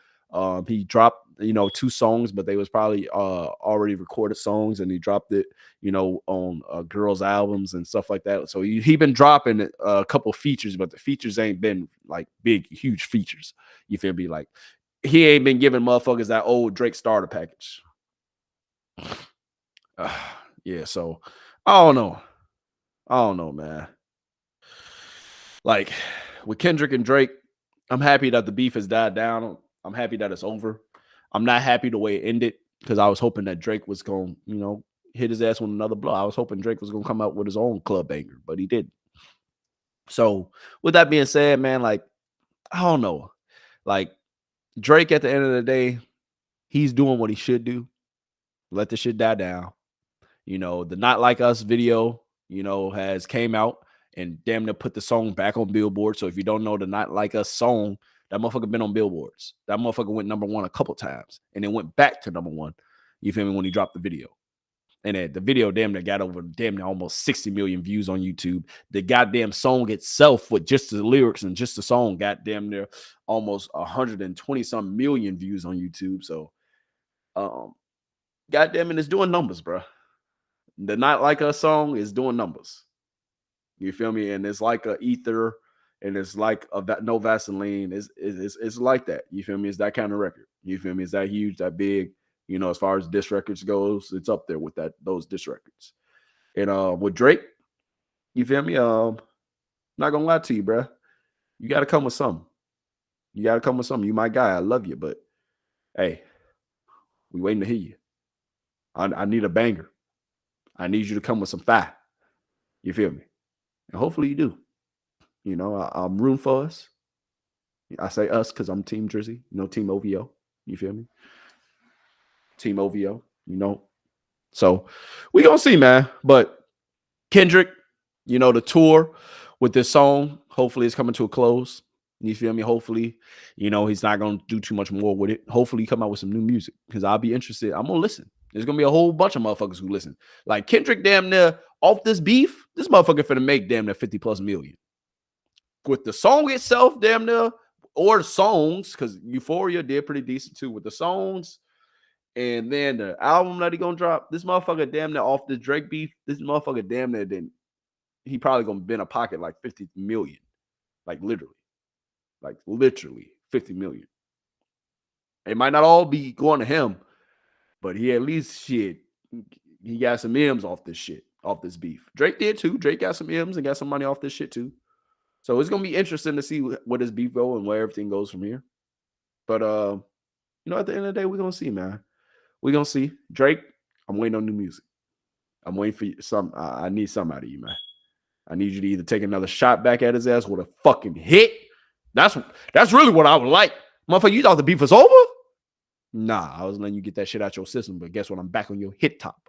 A: He dropped, 2 songs, but they was probably already recorded songs, and he dropped it, on girls' albums and stuff like that. So he been dropping a couple features, but the features ain't been like big, huge features. You feel me? Like he ain't been giving motherfuckers that old Drake starter package. Yeah, so I don't know, man. Like with Kendrick and Drake, I'm happy that the beef has died down. I'm happy that it's over. I'm not happy the way it ended because I was hoping that Drake was going to, hit his ass with another blow. I was hoping Drake was going to come out with his own club banger, but he didn't. So with that being said, man, like, I don't know. Like Drake at the end of the day, he's doing what he should do. Let the shit die down. The Not Like Us video, has came out and damn near put the song back on Billboard. So if you don't know the Not Like Us song, that motherfucker been on billboards. That motherfucker went #1 a couple times and then went back to #1. You feel me? When he dropped the video. And the video damn near got over almost 60 million views on YouTube. The goddamn song itself with just the lyrics and just the song got damn near almost 120 some million views on YouTube. So goddamn it, it's doing numbers, bro. The Not Like Us song is doing numbers. You feel me? And it's like a ether. and it's like no Vaseline. It's like that. You feel me? It's that kind of record. You feel me? It's that huge, that big. You know, as far as diss records goes, it's up there with those diss records. And with Drake, you feel me? Not gonna lie to you, bro. You got to come with something. You got to come with something. You my guy. I love you, but hey, we waiting to hear you. I need a banger. I need you to come with some fire. You feel me? And hopefully you do. You know, I'm rooting for us. I say us because I'm Team Drizzy. You know, Team OVO. You feel me? Team OVO. You know. So we gonna see, man. But Kendrick, you know, the tour with this song, hopefully it's coming to a close. You feel me? Hopefully, you know, he's not going to do too much more with it. Hopefully, come out with some new music because I'll be interested. I'm going to listen. There's going to be a whole bunch of motherfuckers who listen. Like Kendrick damn near off this beef, this motherfucker finna make damn near 50+ million. With the song itself, damn near, or the songs, because Euphoria did pretty decent too with the songs. And then the album that he going to drop, this motherfucker damn near off this Drake beef, this motherfucker damn near then he probably going to be in a pocket like 50 million. Like literally 50 million. It might not all be going to him, but he at least he got some M's off this shit, off this beef. Drake did too. Drake got some M's and got some money off this shit too. So it's gonna be interesting to see where this beef go and where everything goes from here. But you know, at the end of the day, we're gonna see, man. We're gonna see. Drake, I'm waiting on new music. I'm waiting for some. I need something out of you, man. I need you to either take another shot back at his ass with a fucking hit. That's really what I would like. Motherfucker, you thought the beef was over? Nah, I was letting you get that shit out your system, but guess what? I'm back on your hit top.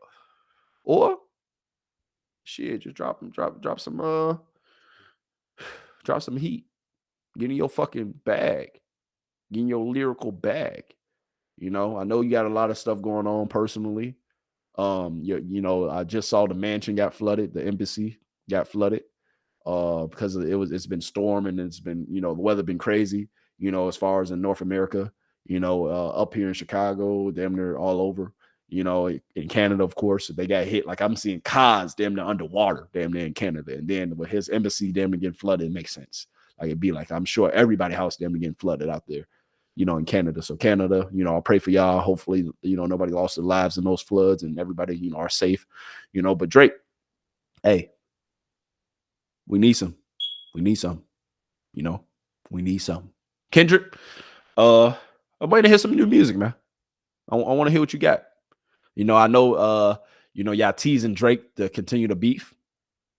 A: Or shit, just drop some heat. Get in your fucking bag. Get in your lyrical bag. You know, I know you got a lot of stuff going on personally. You know, I just saw the mansion got flooded, the embassy got flooded. Because it's been storming and it's been, you know, the weather been crazy, you know, as far as in North America, you know, up here in Chicago, damn near all over, you know, in Canada, of course, they got hit. Like I'm seeing cars damn near underwater, damn near in Canada. And then with his embassy damn near getting flooded, it makes sense. Like it'd be like, I'm sure everybody's house damn near getting flooded out there, you know, in Canada. So Canada, you know, I'll pray for y'all. Hopefully, you know, nobody lost their lives in those floods and everybody, you know, are safe, you know, but Drake, hey, we need some. You know, we need some. Kendrick, I'm waiting to hear some new music, man. I want to hear what you got. You know, I know, you know, y'all teasing Drake to continue the beef.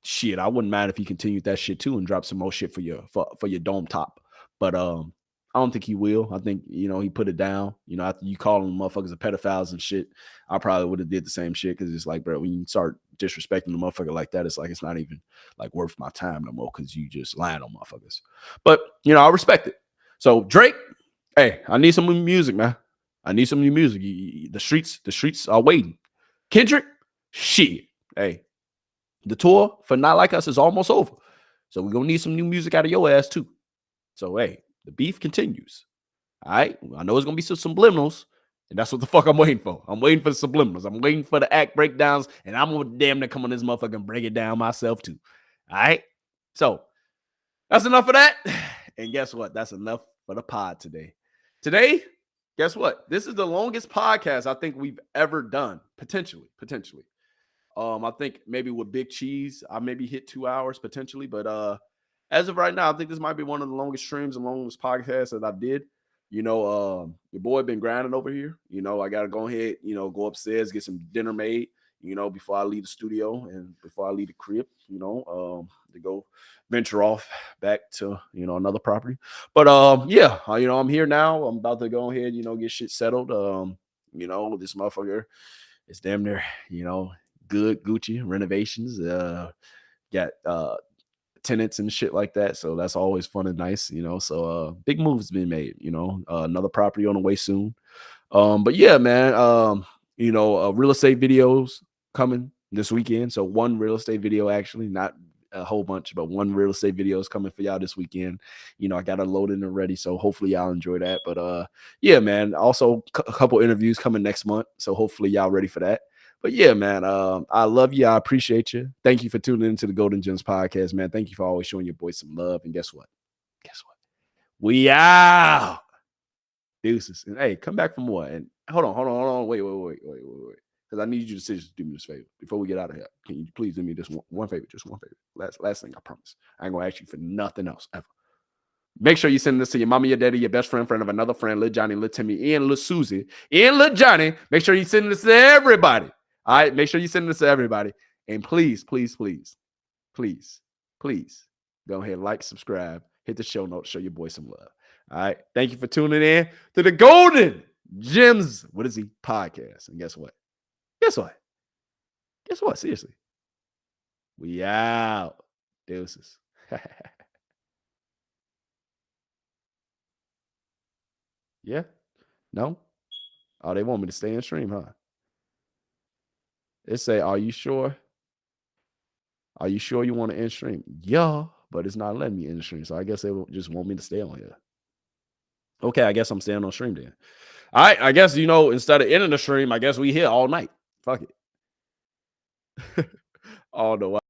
A: Shit, I wouldn't mind if he continued that shit too and dropped some more shit for your dome top. But I don't think he will. I think, you know, he put it down. You know, after you calling motherfuckers a pedophiles and shit, I probably would have did the same shit because it's like, bro, when you start disrespecting the motherfucker like that, it's like it's not even like worth my time no more because you just lying on motherfuckers. But, you know, I respect it. So Drake, hey, I need some new music, man. I need some new music. The streets are waiting. Kendrick, shit. Hey, the tour for Not Like Us is almost over. So we're going to need some new music out of your ass too. So, hey, the beef continues. All right. I know it's going to be some subliminals, and that's what the fuck I'm waiting for. I'm waiting for the subliminals. I'm waiting for the act breakdowns, and I'm going to damn near come on this motherfucker and break it down myself too. All right. So that's enough of that. And guess what? That's enough for the pod today. Today, guess what? This is the longest podcast I think we've ever done. Potentially. I think maybe with Big Cheese, I maybe hit 2 hours potentially, but as of right now, I think this might be one of the longest streams and longest podcasts that I did. You know, your boy been grinding over here. You know, I got to go ahead, you know, go upstairs, get some dinner made, you know, before I leave the studio and before I leave the crib, you know, to go venture off back to, you know, another property. But, yeah, you know, I'm here now. I'm about to go ahead, you know, get shit settled. You know, this motherfucker is damn near, you know, good Gucci renovations. Got tenants and shit like that, so that's always fun and nice, you know. So big moves being made, you know. Another property on the way soon. But yeah, man, you know, real estate videos coming this weekend. So one real estate video, actually, not a whole bunch, but one real estate video is coming for y'all this weekend. You know, I got it loaded and ready, so hopefully y'all enjoy that. But yeah, man, also a couple interviews coming next month, so hopefully y'all ready for that. But yeah, man, I love you. I appreciate you. Thank you for tuning into the Golden Gems podcast, man. Thank you for always showing your boys some love. And guess what? Guess what? We out. Deuces. And hey, come back for more. And hold on. Wait. Because I need you to do me this favor before we get out of here. Can you please do me this one favor? Just one favor. Last thing, I promise. I ain't gonna ask you for nothing else ever. Make sure you send this to your mama, your daddy, your best friend of another friend, Lil Johnny, Lil Timmy, and Lil Susie, and Lil Johnny. Make sure you send this to everybody. All right, make sure you send this to everybody. And please, go ahead, like, subscribe, hit the show notes, show your boy some love. All right, thank you for tuning in to the Golden Gemz. What is he? Podcast. And guess what? Seriously, we out. Deuces. Yeah? No? Oh, they want me to stay in stream, huh? It say, are you sure? Are you sure you want to end stream? Yeah, but it's not letting me end stream. So I guess they just want me to stay on here. Okay, I guess I'm staying on stream then. All right, I guess, instead of ending the stream, I guess we here all night. Fuck it. Oh, no.